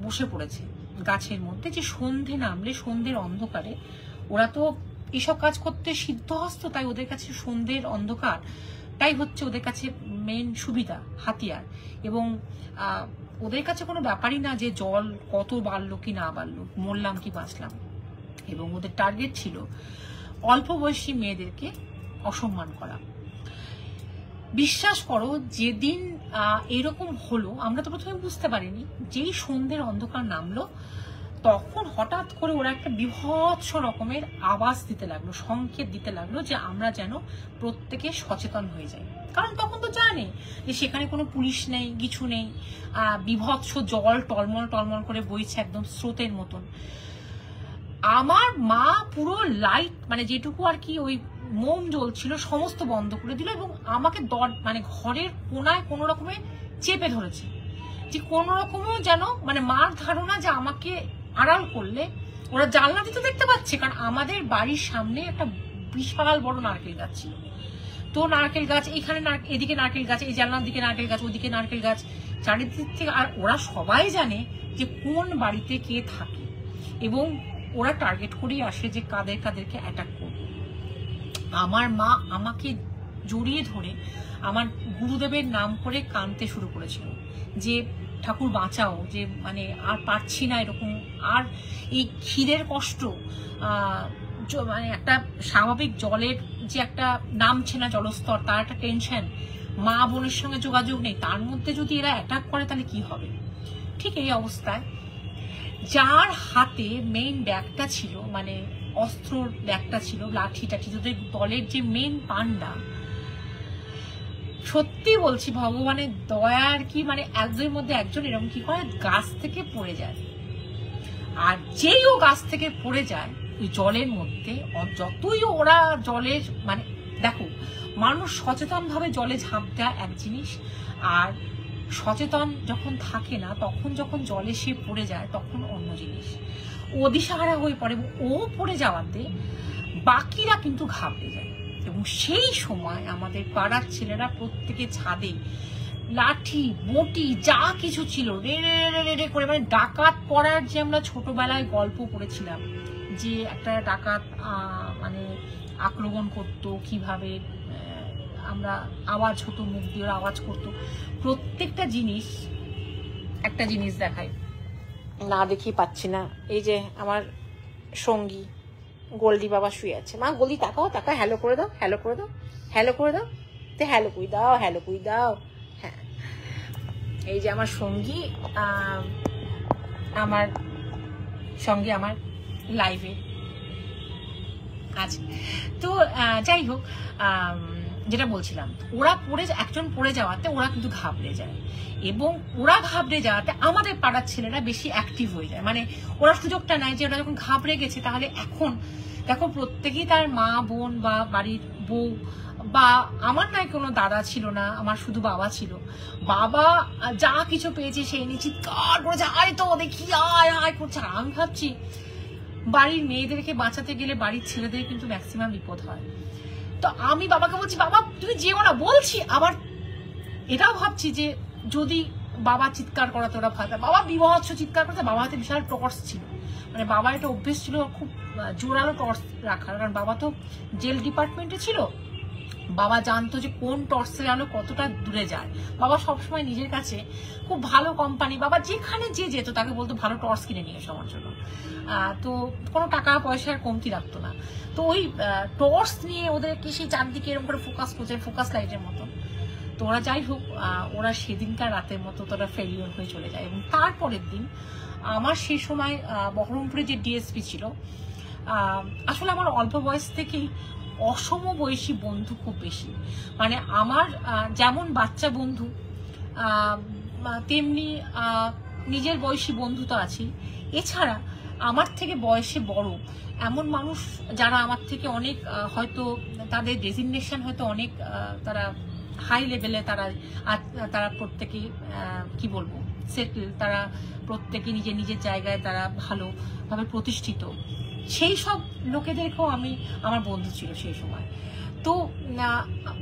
বসে পড়েছে গাছের মধ্যে, যে সন্ধে নামলে সন্ধ্যের অন্ধকারে ওরা তো এসব কাজ করতে সিদ্ধহস্ত, তাই ওদের কাছে সন্ধ্যের অন্ধকারটাই হচ্ছে ওদের কাছে মেন সুবিধা, হাতিয়ার। এবং ওদের কাছে কোনো ব্যাপারই না যে জল কত বাড়লো কি না বাড়লো, মরলাম কি বাঁচলাম। এবং ওদের টার্গেট ছিল অল্প বয়সী মেয়েদেরকে অসম্মান করা। বিশ্বাস করো, যেদিন এরকম হলো আমরা তো প্রথমে বুঝতে পারিনি। যেই সন্ধ্যের অন্ধকার নামলো তখন হঠাৎ করে ওরা একটা বিভৎস রকমের আওয়াজ দিতে লাগলো, সংকেত দিতে লাগলো যে আমরা যেন প্রত্যেকে সচেতন হয়ে যাই। কারণ তখন তো জানে যে সেখানে কোনো পুলিশ নেই, কিছু নেই, বিভৎস জল টলমল টলমল করে বইছে একদম স্রোতের মতন। আমার মা পুরো লাইট, মানে যেটুকু আর কি ওই মোম জ্বলছিল সমস্ত বন্ধ করে দিল এবং আমাকে মানে ঘরের কোনায় কোনো রকমে চেপে ধরেছে, যে কোনো রকমও যেন, মানে মার ধারণা যে আমাকে আড়াল করলে ওরা জানলা দিতে দেখতে পাচ্ছে। কারণ আমাদের বাড়ির সামনে একটা বিশাল বড় নারকেল গাছ ছিল, তো নারকেল গাছ এখানে, এদিকে নারকেল গাছ, এই জানলার দিকে নারকেল গাছ, ওদিকে নারকেল গাছ, চারিদিক থেকে। আর ওরা সবাই জানে যে কোন বাড়িতে কে থাকে এবং ওরা টার্গেট করেই আসে যে কাদেরকে অ্যাটাক করবে। আমার মা আমাকে জড়িয়ে ধরে আমার গুরুদেবের নাম করে কাঁদতে শুরু করেছিল যে ঠাকুর বাঁচাও, যে মানে আর পারছি না এরকম, আর এই ক্ষীরের কষ্ট, মানে একটা স্বাভাবিক জলের যে একটা নামছে না জলস্তর, তার একটা টেনশন, মা বোনের সঙ্গে যোগাযোগ নেই, তার মধ্যে যদি এরা অ্যাটাক করে তাহলে কি হবে। ঠিক এই অবস্থায় যার হাতে মেইন ব্যাগটা ছিল, মানে অস্ত্রর ব্যাগটা ছিল, লাঠি টাঠি, যদি দলের যে মেইন পান্ডা, সত্যি বলছি ভগবানের দয়া আর কি, মানে একজনের মধ্যে একজন এরকম কি করে গাছ থেকে পড়ে যায়। আর যেই ও গাছ থেকে পড়ে যায় ওই জলের মধ্যে, যতই ওরা জলের, মানে দেখো মানুষ সচেতন ভাবে জলে ঝাঁপ দেয় এক জিনিস, আর সচেতন যখন থাকে না তখন যখন জলে সে পড়ে যায় তখন অন্য জিনিস। ও দিশাহারা হয়ে পড়ে এবং ও পড়ে যাওয়াতে বাকিরা কিন্তু ঘাবড়ে যায়। এবং সেই সময় আমাদের পাড়ার ছেলেরা প্রত্যেকে ছাদে লাঠি বটি যা কিছু ছিল রে রে রে রে করে, মানে ডাকাত পড়ার যে আমরা ছোটবেলায় গল্প পড়েছিলাম যে একটা ডাকাত মানে আক্রমণ করতো, কিভাবে আমরা আওয়াজ হতো, মুখ দিয়ে আওয়াজ করতো, প্রত্যেকটা জিনিস। একটা জিনিস দেখায়, না দেখি পাচ্ছি না, এই যে আমার সঙ্গী গোল্ডি বাবা শুয়ে আছে। মা গোল্ডি তাকাও, তাকাও, হ্যালো করে দাও, হ্যালো করে দাও, হ্যালো করে দাও, তো হ্যালো কই দাও, হ্যালো কই দাও। হ্যাঁ, এই যে আমার সঙ্গী, আমার সঙ্গে আমার লাইভে আছে। তো যাই হোক, যেটা বলছিলাম, ওরা একজন পড়ে যাওয়াতে ওরা কিন্তু ঘাবড়ে যায়, এবং ওরা ঘাবড়ে যাওয়াতে আমাদের পাড়ার ছেলেরা বেশি অ্যাক্টিভ হয়ে যায়। মানে ওরা সুযোগটা নেয় যে ওরা যখন ঘাবড়ে গেছে, তাহলে এখন দেখো প্রত্যেকেই তার মা বোন বা বাড়ির বউ, বা আমার নাই কোনো দাদা ছিল না, আমার শুধু বাবা ছিল, বাবা যা কিছু পেয়েছে সেই নিয়ে চিৎকার করেছে, আয় তো দেখি আয় আয় করছে। আমি ভাবছি বাড়ির মেয়েদেরকে বাঁচাতে গেলে বাড়ির ছেলেদের কিন্তু ম্যাক্সিমাম বিপদ হয়। তো আমি বাবাকে বলছি, বাবা তুমি যেও না, বলছি। আবার এটাও ভাবছি যে যদি বাবা চিৎকার করাতে ওরা ভয় পায়, বাবা বিভৎস চিৎকার করতে, বাবা হাতে বিশাল টর্চ ছিল, মানে বাবার এটা অভ্যেস ছিল খুব জোরালো টর্চ রাখার, কারণ বাবা তো জেল ডিপার্টমেন্টে ছিল, বাবা জানতো যে কোন টর্চের আলো কতটা দূরে যায়। বাবা সবসময় নিজের কাছে খুব ভালো কোম্পানি, বাবা যেখানে যে যেত তাকে বলতো ভালো টর্চ কিনে নিয়ে এসো আমার জন্য। তো কোনো টাকা পয়সার কমতি রাখতো না। তো ওই টর্চ নিয়ে ওদেরকে সেই চারদিকে এরকম করে ফোকাস করছে, ফোকাস লাইটের মতো। তো ওরা যাই হোক, ওরা সেদিনকার রাতের মতো তোরা ফেলিওর হয়ে চলে যায়। এবং তারপরের দিন আমার সেই সময় বহরমপুরে যে ডিএসপি ছিল, আসলে আমার অল্প বয়স থেকেই অসম বয়সী বন্ধু খুব বেশি। মানে আমার যেমন বাচ্চা বন্ধু তেমনি নিজের বয়সী বন্ধু তো আছেই। এছাড়া আমার থেকে বয়সে বড় এমন মানুষ যারা আমার থেকে অনেক হয়তো তাদের ডেজিগনেশন হয়তো অনেক তারা হাই লেভেলে, তারা প্রত্যেকে কি বলবো সেটেল, তারা প্রত্যেকে নিজের নিজের জায়গায় তারা ভালোভাবে প্রতিষ্ঠিত। সেই সব লোকেদেরকেও আমার বন্ধু ছিল সেই সময়। তো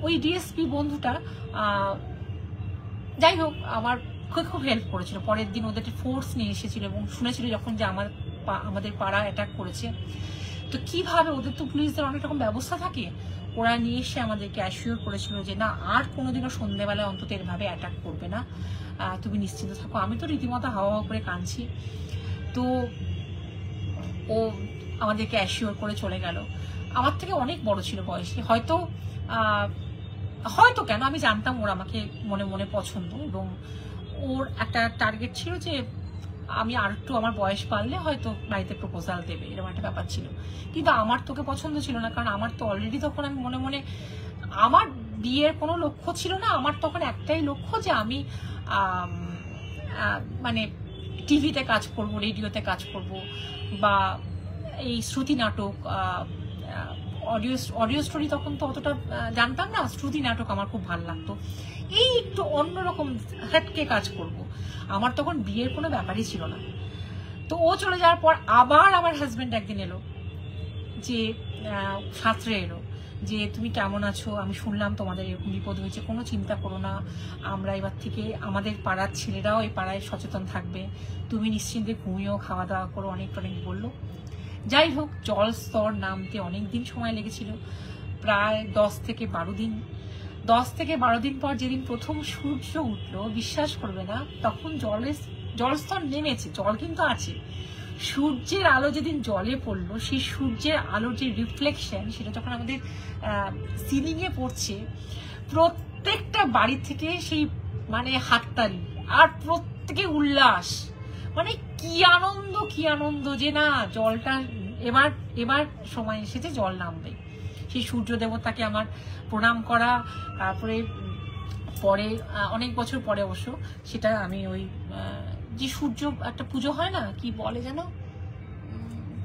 ওই ডিএসপি বন্ধুটা যাই হোক আমার খুব হেল্প করেছিল। পরের দিন ওদেরকে ফোর্স নিয়ে এসেছিল এবং শুনেছিল যখন যে আমাদের পাড়া অ্যাটাক করেছে। তো কিভাবে, ওদের তো পুলিশদের অনেক রকম ব্যবস্থা থাকে, ওরা নিয়ে এসে আমাদেরকে অ্যাসিওর করেছিল যে না আর কোনোদিনও সন্ধ্যেবেলায় অন্তত এরভাবে অ্যাটাক করবে না, তুমি নিশ্চিন্ত থাকো। আমি তো রীতিমতো হাওয়া হাওয়া করে কাঁদছি। তো ও আমাদেরকে অ্যাসিওর করে চলে গেল। আমার থেকে অনেক বড় ছিল বয়সে, হয়তো কেন আমি জানতাম ওর আমাকে মনে মনে পছন্দ, এবং ওর একটা টার্গেট ছিল যে আমি আর একটু আমার বয়স বাড়লে হয়তো বাড়িতে প্রপোজাল দেবে, এরকম একটা ব্যাপার ছিল। কিন্তু আমার তোকে পছন্দ ছিল না, কারণ আমার তো অলরেডি তখন আমি মনে মনে, আমার বিয়ের কোনো লক্ষ্য ছিল না। আমার তখন একটাই লক্ষ্য যে আমি মানে টিভিতে কাজ করব, রেডিওতে কাজ করব, বা এই শ্রুতি নাটক, অডিও স্টোরি তখন তো অতটা জানতাম না, শ্রুতি নাটক আমার খুব ভালো লাগতো। এই একটু অন্যরকম হাটকে কাজ করব, আমার তখন বিয়ের কোনো ব্যাপারই ছিল না। তো ও চলে যাওয়ার পর আবার আমার হাজবেন্ড একদিন এলো, যে সাঁতরে এলো, যে তুমি কেমন আছো, আমি শুনলাম তোমাদের এরকম বিপদ হয়েছে, কোনো চিন্তা করো না, আমরা এবার থেকে আমাদের পাড়ার ছেলেরাও এই পাড়ায় সচেতন থাকবে, তুমি নিশ্চিন্তে ঘুমিয়েও, খাওয়া দাওয়া করো, অনেক বললো। যাই হোক, জল স্তর নামতে অনেক দিন সময় লেগেছিল, প্রায় 10 থেকে 12 দিন। 10 থেকে 12 দিন পর যেদিন প্রথম সূর্য উঠলো, বিশ্বাস করবে না, তখন জলস্তর নেমেছে, জল কিন্তু আছে। সূর্যের আলো যেদিন জলে পড়লো, সেই সূর্যের আলোর যে রিফ্লেকশন, সেটা যখন আমাদের সিলিং এ পড়ছে, প্রত্যেকটা বাড়ি থেকে সেই মানে হাততালি, আর প্রত্যেকে উল্লাস, মানে কি আনন্দ যে না জলটা এবার সময় এসেছে, জল নামবে। সেই সূর্য দেবতাকে আমার প্রণাম করা, তারপরে পরে অনেক বছর পরে অবশ্য সেটা আমি ওই যে সূর্য একটা পুজো হয় না, কি বলে যেন,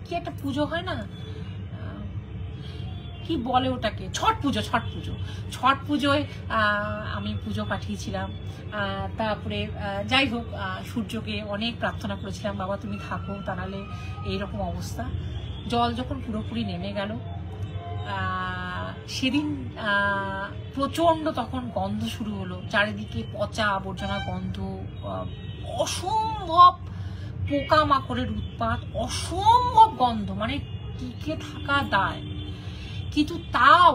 কি একটা পুজো হয় না, কি বলে ওটাকে, ছট পুজোয় আমি পুজো পাঠিয়েছিলাম। তারপরে যাই হোক, সূর্যকে অনেক প্রার্থনা করেছিলাম, বাবা তুমি থাকো, তা নাহলে এইরকম অবস্থা। জল যখন পুরোপুরি নেমে গেল, সেদিন প্রচন্ড তখন গন্ধ শুরু হলো, চারিদিকে পচা আবর্জনা গন্ধ, অসম্ভব পোকামাকড়ের উৎপাত, অসম্ভব গন্ধ, মানে টিকে থাকা দায়। কিন্তু তাও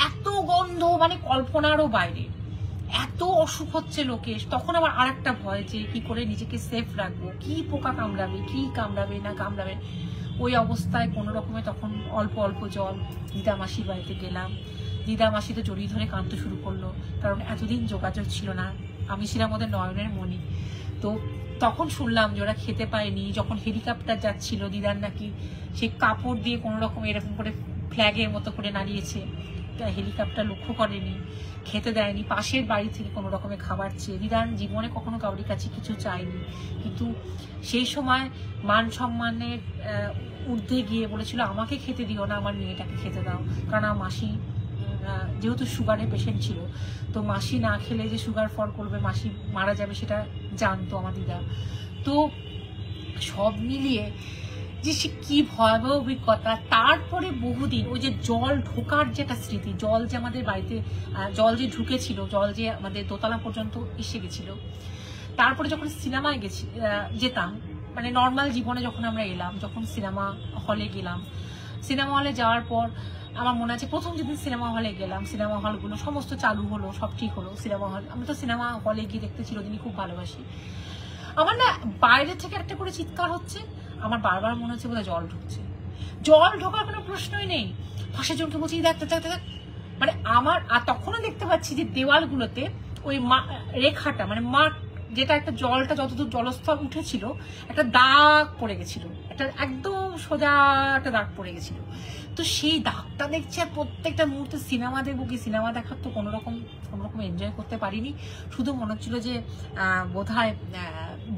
এত গন্ধ, মানে কল্পনারও বাইরে, এত অসুখ হচ্ছে লোকের। তখন আবার আরেকটা ভয় যে কি করে নিজেকে সেফ রাখবো, কি পোকা কামড়াবে, কি কামড়াবে না কামড়াবে। ওই অবস্থায় কোনো রকমে তখন অল্প অল্প জল দিদামাসির বাড়িতে গেলাম। দিদামাসি তো জড়িয়ে ধরে কাঁদতে শুরু করলো, কারণ এতদিন যোগাযোগ ছিল না, আমি ছিলাম ওদের নয়নের মণি। তো তখন শুনলাম যে ওরা খেতে পায়নি, যখন হেলিকপ্টার যাচ্ছিল দিদার নাকি সেই কাপড় দিয়ে কোনো রকম এরকম করে ফ্ল্যাগের মতো করে নাড়িয়েছে, হেলিকপ্টার লক্ষ্য করেনি, খেতে দেয়নি, পাশের বাড়ি থেকে কোনো রকমের খাবার চেয়ে। দিদার জীবনে কখনো কাউরির কাছে কিছু চায়নি, কিন্তু সেই সময় মান সম্মানের ঊর্ধ্বে গিয়ে বলেছিল আমাকে খেতে দিও না, আমার মেয়েটাকে খেতে দাও। কারণ আমার মাসি যেহেতু সুগারের পেশেন্ট ছিল, তো মাসি না খেলে যে সুগার ফল করবে, মাসি মারা যাবে, সেটা জানতো আমার দিদা। তো সব মিলিয়ে যে সে কি ভয়াবহ অভিজ্ঞতা। তারপরে বহুদিন ওই যে জল ঢোকার যেটা স্মৃতি, জল যে আমাদের বাড়িতে জল যে ঢুকেছিল, জল যে আমাদের দোতলা পর্যন্ত এসে গেছিল। তারপরে যখন সিনেমায় যেতাম, মানে নর্মাল জীবনে যখন আমরা এলাম, যখন সিনেমা হলে গেলাম, সিনেমা হলে যাওয়ার পর আমার মনে আছে প্রথম যেদিন সিনেমা হলে গেলাম, সিনেমা হলগুলো সমস্ত চালু হলো, সব ঠিক হলো। সিনেমা হল, আমি তো সিনেমা হলে গিয়ে দেখতে চিরদিনই খুব ভালোবাসি। আমার না বাইরে থেকে একটা করে চিৎকার হচ্ছে, আমার বারবার মনে হচ্ছে বোধহয় জল ঢুকছে। জল ঢোকার কোনো প্রশ্নই নেই। পাশের জনকে বলছি দেখ দেখ দেখ, মানে আমার, আর তখনও দেখতে পাচ্ছি যে দেওয়ালগুলোতে ওই রেখাটা, মানে মাঠ যেটা একটা জলটা যতদূর জলস্তর উঠেছিল একটা দাগ পড়ে গেছিল, একটা একদম সোজা একটা দাগ পড়ে গেছিল। তো সেই দাগটা দেখছি, আর প্রত্যেকটা মুহূর্তে সিনেমা দেখবো কি সিনেমা দেখার তো কোনোরকম এনজয় করতে পারিনি। শুধু মনে হচ্ছিল যে বোধহয়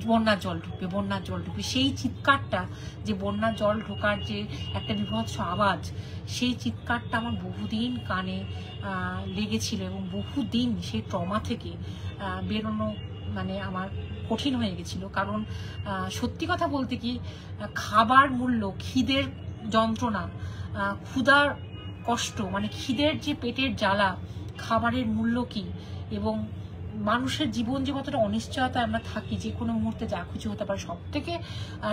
বন্যার জল ঢুকবে, বন্যার জল ঢুকবে। সেই চিৎকারটা, যে বন্যার জল ঢোকার যে একটা বিভৎস আওয়াজ, সেই চিৎকারটা আমার বহুদিন কানে লেগেছিল এবং বহুদিন সেই ট্রমা থেকে বেরোনো মানে আমার কঠিন হয়ে গেছিল। কারণ সত্যি কথা বলতে কি, খাবার মূল্য, খিদের যন্ত্রণা, ক্ষুধার কষ্ট, মানে খিদের যে পেটের জ্বালা, খাবারের মূল্য কি, এবং মানুষের জীবন যে কতটা অনিশ্চয়তায় আমরা থাকি, যে কোনো মুহূর্তে যা খুশি হতে পারে। সব থেকে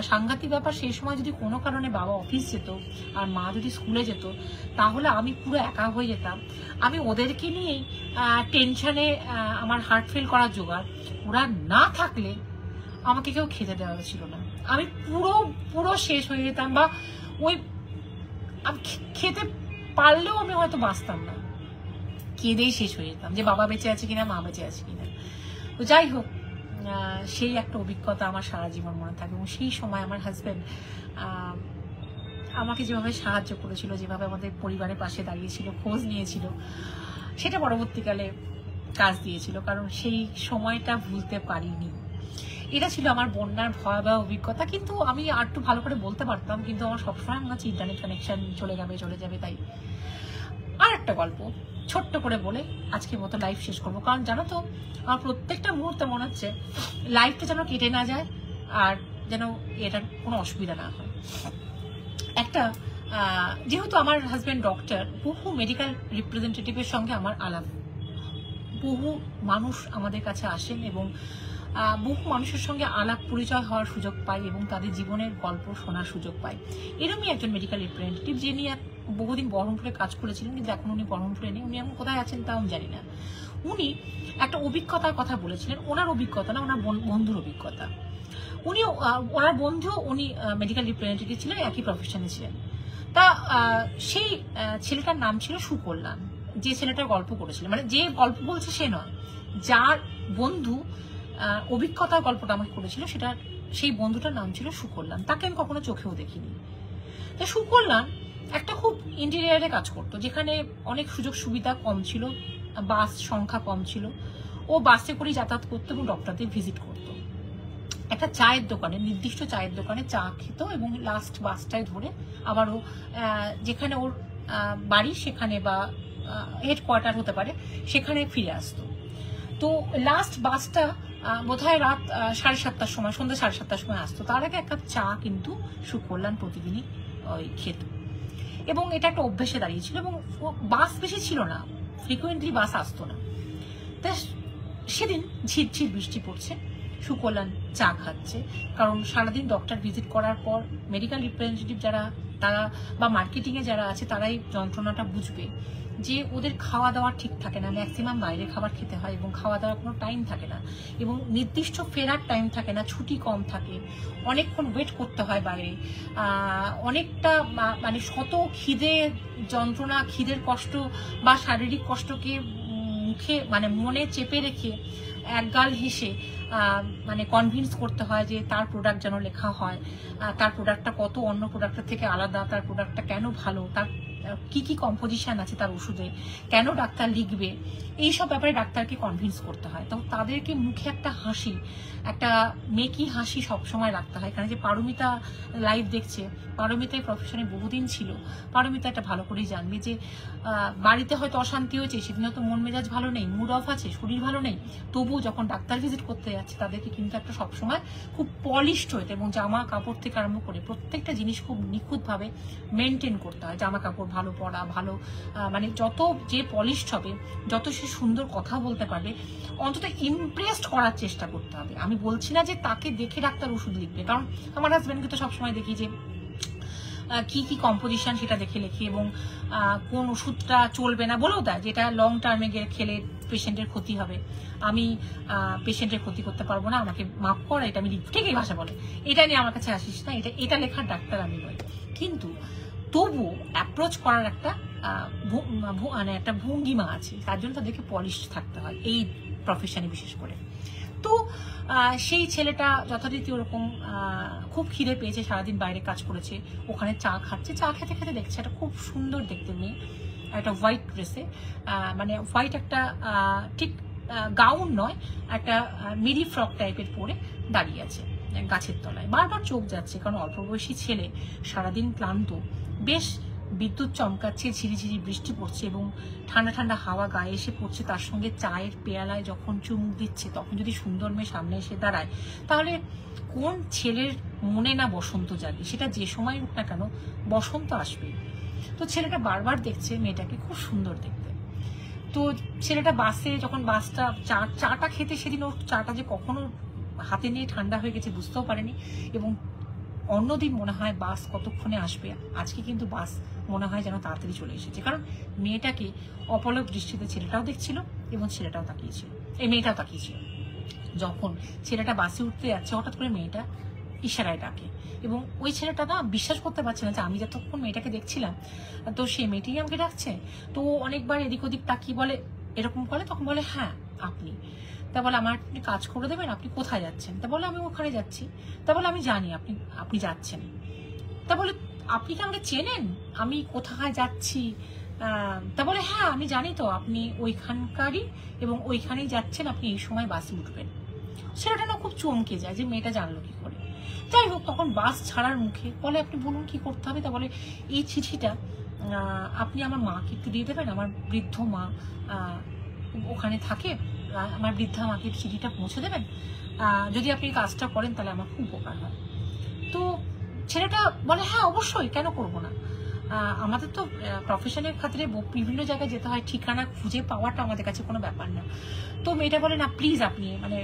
সাংঘাতিক ব্যাপার, সেই সময় যদি কোনো কারণে বাবা অফিস যেত আর মা যদি স্কুলে যেত, তাহলে আমি পুরো একা হয়ে যেতাম। আমি ওদেরকে নিয়েই টেনশনে আমার হার্ট ফেল করার জোগাড়। ওরা না থাকলে আমাকে কেউ খেতে দেওয়া ছিল না, আমি পুরো শেষ হয়ে যেতাম। বা ওই আমি খেতে পারলেও আমি হয়তো বাঁচতাম না, কেঁদেই শেষ হয়ে যেতাম যে বাবা বেঁচে আছে কিনা, মা বেঁচে আছে কিনা। তো যাই হোক, সেই একটা অভিজ্ঞতা আমার সারা জীবন মনে থাকে। এবং সেই সময় আমার হাজব্যান্ড আমাকে যেভাবে সাহায্য করেছিল, যেভাবে আমাদের পরিবারের পাশে দাঁড়িয়েছিল, খোঁজ নিয়েছিল, সেটা পরবর্তীকালে কাজ দিয়েছিল। কারণ সেই সময়টা ভুলতে পারিনি। এটা ছিল আমার বন্যার ভয়াবহ অভিজ্ঞতা। কিন্তু আমি আর একটু ভালো করে বলতে পারতাম, কিন্তু আমার সবসময় মনে হচ্ছে ইন্টারনেট কানেকশন চলে যাবে। তাই আর একটা গল্প ছোট্ট করে বলে আজকের মতো লাইভ শেষ করবো। কারণ জানো তো, আমার প্রত্যেকটা মুহূর্তে মনে হচ্ছে লাইফটা যেন কেটে না যায়, আর যেন এটার কোনো অসুবিধা না হয়। একটা যেহেতু আমার হাজব্যান্ড ডক্টর, বহু মেডিকেল রিপ্রেজেন্টেটিভের সঙ্গে আমার আলাপ, বহু মানুষ আমাদের কাছে আসেন এবং বহু মানুষের সঙ্গে আলাপ পরিচয় হওয়ার সুযোগ পাই এবং তাদের জীবনের গল্প শোনার সুযোগ পাই। এরকমই একজন মেডিকেল রিপ্রেজেন্টেটিভ, যিনি বহুদিন বহরমপুরে কাজ করেছিলেন, কিন্তু এখন উনি বহরমপুরে নেই। উনি এখন কোথায় আছেন তাও আমি জানি না। উনি একটা অভিজ্ঞতার কথা বলেছিলেন, ওনার অভিজ্ঞতা না, ওনার বন্ধুর অভিজ্ঞতা। ওনার বন্ধু, উনি মেডিকেল রিপ্রেজেন্টেটিভ ছিলেন, একই প্রফেশনে ছিলেন। তা সেই ছেলেটার নাম ছিল সুকল্যাণ, যে ছেলেটার গল্প করেছিলেন, মানে যে গল্প বলছে সে নয়, যার বন্ধু অভিজ্ঞতার গল্পটা আমাকে করেছিল, সেই বন্ধুটার নাম ছিল সুকল্যাণ। তাকে আমি কখনো চোখেও দেখিনি। তো সুকল্যাণ একটা খুব ইন্টেরিয়ারে কাজ করতো, যেখানে অনেক সুযোগ সুবিধা কম ছিল, বাস সংখ্যা কম ছিল। ও বাসে করেই যাতায়াত করতো এবং ডক্টরদের ভিজিট করতো। একটা চায়ের দোকানে, নির্দিষ্ট চায়ের দোকানে চা খেত এবং লাস্ট বাসটায় ধরে আবারও যেখানে ওর বাড়ি সেখানে, বা হেডকোয়ার্টার হতে পারে, সেখানে ফিরে আসতো। তো লাস্ট বাসটা বোধহয় রাত 7:30টার সময়, সন্ধ্যা 7:30টার সময় আসতো। তার আগে এক কাপ চা কিন্তু সুকল্যাণ প্রতিদিনই খেত এবং এটা একটা অভ্যেসে দাঁড়িয়েছিল। এবং বাস বেশি ছিল না, ফ্রিকুয়েন্টলি বাস আসতো না। তা সেদিন ঝিরঝির বৃষ্টি পড়ছে, সুকল্যাণ চা খাচ্ছে। কারণ সারাদিন ডক্টর ভিজিট করার পর মেডিকেল রিপ্রেজেন্টেটিভ যারা, তারা বা মার্কেটিংয়ে যারা আছে, তারাই যন্ত্রণাটা বুঝবে যে ওদের খাওয়া দাওয়া ঠিক থাকে না, ম্যাক্সিমাম বাইরে খাবার খেতে হয় এবং খাওয়া দাওয়ার কোনো টাইম থাকে না এবং নির্দিষ্ট ফেরার টাইম থাকে না, ছুটি কম থাকে, অনেকক্ষণ ওয়েট করতে হয় বাইরে, অনেকটা মানে শত খিদে যন্ত্রণা, খিদের কষ্ট বা শারীরিক কষ্টকে মুখে মানে মনে চেপে রেখে একগাল হেসে মানে কনভিন্স করতে হয় যে তার প্রোডাক্ট যেন লেখা হয়, তার প্রোডাক্টটা কত অন্য প্রোডাক্টের থেকে আলাদা, তার প্রোডাক্টটা কেন ভালো, তার কি কি কম্পোজিশন আছে তার ওষুধে, কেন ডাক্তার লিখবে, এইসব ব্যাপারে ডাক্তারকে কনভিন্স করতে হয়। তো তাদেরকে মুখে একটা হাসি, একটা মেকি হাসি সবসময় রাখতে হয়। কারণ যে পারমিতা লাইভ দেখছে, পারমিতা এই প্রফেশনে বহুদিন ছিল, পারমিতা এটা ভালো করেই জানবে যে বাড়িতে হয়তো অশান্তি হয়েছে, সেদিন হয়তো মন মেজাজ ভালো নেই, মুড অফ আছে, শরীর ভালো নেই, তবুও যখন ডাক্তার ভিজিট করতে যাচ্ছে তাদেরকে কিন্তু একটা সবসময় খুব পলিশড হইতে এবং জামা কাপড় থেকে আরম্ভ করে প্রত্যেকটা জিনিস খুব নিখুঁতভাবে মেনটেন করতে হয়। জামা কাপড় ভালো পরা, ভালো মানে যত যে পলিশড হবে, যত সে সুন্দর কথা বলতে পারবে, অন্তত ইমপ্রেসড করার চেষ্টা করতে হবে। আমি বলছি না যে তাকে দেখে ডাক্তার ওষুধ লিখবে, কারণ আমার হাজব্যান্ডকে তো সবসময় দেখি যে কি কি কম্পোজিশন সেটা দেখে লেখে, এবং কোন ওষুধটা চলবে না বলেও দেয়, যেটা লং টার্মে খেলে পেশেন্টের ক্ষতি হবে। আমি পেশেন্টের ক্ষতি করতে পারবো না, আমাকে মাফ কর, এটা আমি ঠিক এই ভাষা বলে, এটা নিয়ে আমার কাছে আসিস না, এটা লেখার ডাক্তার আমি নই। কিন্তু তবু অ্যাপ্রোচ করার একটা মানে একটা ভঙ্গিমা আছে, তার জন্য তাদেরকে পলিশ থাকতে হয় এই প্রফেশনে বিশেষ করে। তো সেই ছেলেটা যথারীতি ওরকম খুব খিদে পেয়েছে, সারাদিন বাইরে কাজ করেছে, ওখানে চা খাচ্ছে, চা খেতে খেতে দেখছে একটা খুব সুন্দর দেখতে মেয়ে, একটা হোয়াইট ড্রেসে, মানে হোয়াইট একটা ঠিক গাউন নয়, একটা মিডি ফ্রক টাইপের পরে দাঁড়িয়ে আছে গাছের তলায়। বারবার চোখ যাচ্ছে, কারণ অল্প বয়সী ছেলে, সারাদিন ক্লান্ত, বেশ বিদ্যুৎ চমকাচ্ছে, ঝিরিঝিরি বৃষ্টি পড়ছে এবং ঠান্ডা ঠান্ডা হাওয়া গায়ে এসে পড়ছে, তার সঙ্গে চায়ের পেয়ালায় যখন চুমুক দিচ্ছে, তখন যদি সুন্দর মেয়ে সামনে এসে দাঁড়ায়, তাহলে কোন ছেলের মনে না বসন্ত জাগে? সেটা যে সময় হোক না কেন, বসন্ত আসবে। তো ছেলেটা বারবার দেখছে মেয়েটাকে, খুব সুন্দর দেখতে। তো ছেলেটা বাসে যখন বাসটা চাটা খেতে, সেদিন ওর চাটা যে কখনো হাতে নিয়ে ঠান্ডা হয়ে গেছে বুঝতেও পারেনি, এবং অন্যদিন মনে হয় বাস কতক্ষণে আসবে, আজকে কিন্তু বাস মনে হয় যেন তাড়াতাড়ি চলে এসেছে, কারণ মেয়েটাকে অপলক দৃষ্টিতে ছেলেটাও দেখছিল এবং ছেলেটাও তাকিয়েছিল, এই মেয়েটাও তাকিয়েছিল। যখন ছেলেটা বাসে উঠতে যাচ্ছে, হঠাৎ করে মেয়েটা ইশারায় ডাকে, এবং ওই ছেলেটা না বিশ্বাস করতে পারছে না যে আমি যতক্ষণ মেয়েটাকে দেখছিলাম, তো সেই মেয়েটিই আমাকে ডাকছে। তো অনেকবার এদিক ওদিক তাকিয়ে বলে, এরকম করে, তখন বলে হ্যাঁ আপনি। তা বলে আমার আপনি কাজ করে দেবেন, আপনি কোথায় যাচ্ছেন? তা বলে আমি ওখানে যাচ্ছি। তা বলে আমি জানি আপনি যাচ্ছেন। তা বলে আপনি কি আমাকে চেনেন, আমি কোথায় যাচ্ছি? তা বলে হ্যাঁ আমি জানি তো, আপনি ওইখানকারই এবং ওইখানেই যাচ্ছেন, আপনি এই সময় বাসে উঠবেন। সেটা না খুব চমকে যায় যে মেয়েটা জানলো কি করে। যাই হোক, তখন বাস ছাড়ার মুখে বলে আপনি বলুন কি করতে হবে? তা বলে এই চিঠিটা আপনি আমার মাকে একটু দিয়ে দেবেন, আমার বৃদ্ধ মা ওখানে থাকে, আমার বৃদ্ধা মাকে চিঠিটা পৌঁছে দেবেন, যদি আপনি কাজটা করেন তাহলে আমার খুব উপকার হয়। তো ছেলেটা বলে হ্যাঁ অবশ্যই, কেন করবো না, আমাদের তো প্রফেশনের খাতিরে বিভিন্ন জায়গায় যেতে হয়, ঠিকানা খুঁজে পাওয়াটা আমাদের কাছে কোনো ব্যাপার না। তো মেয়েটা বলে না প্লিজ আপনি, মানে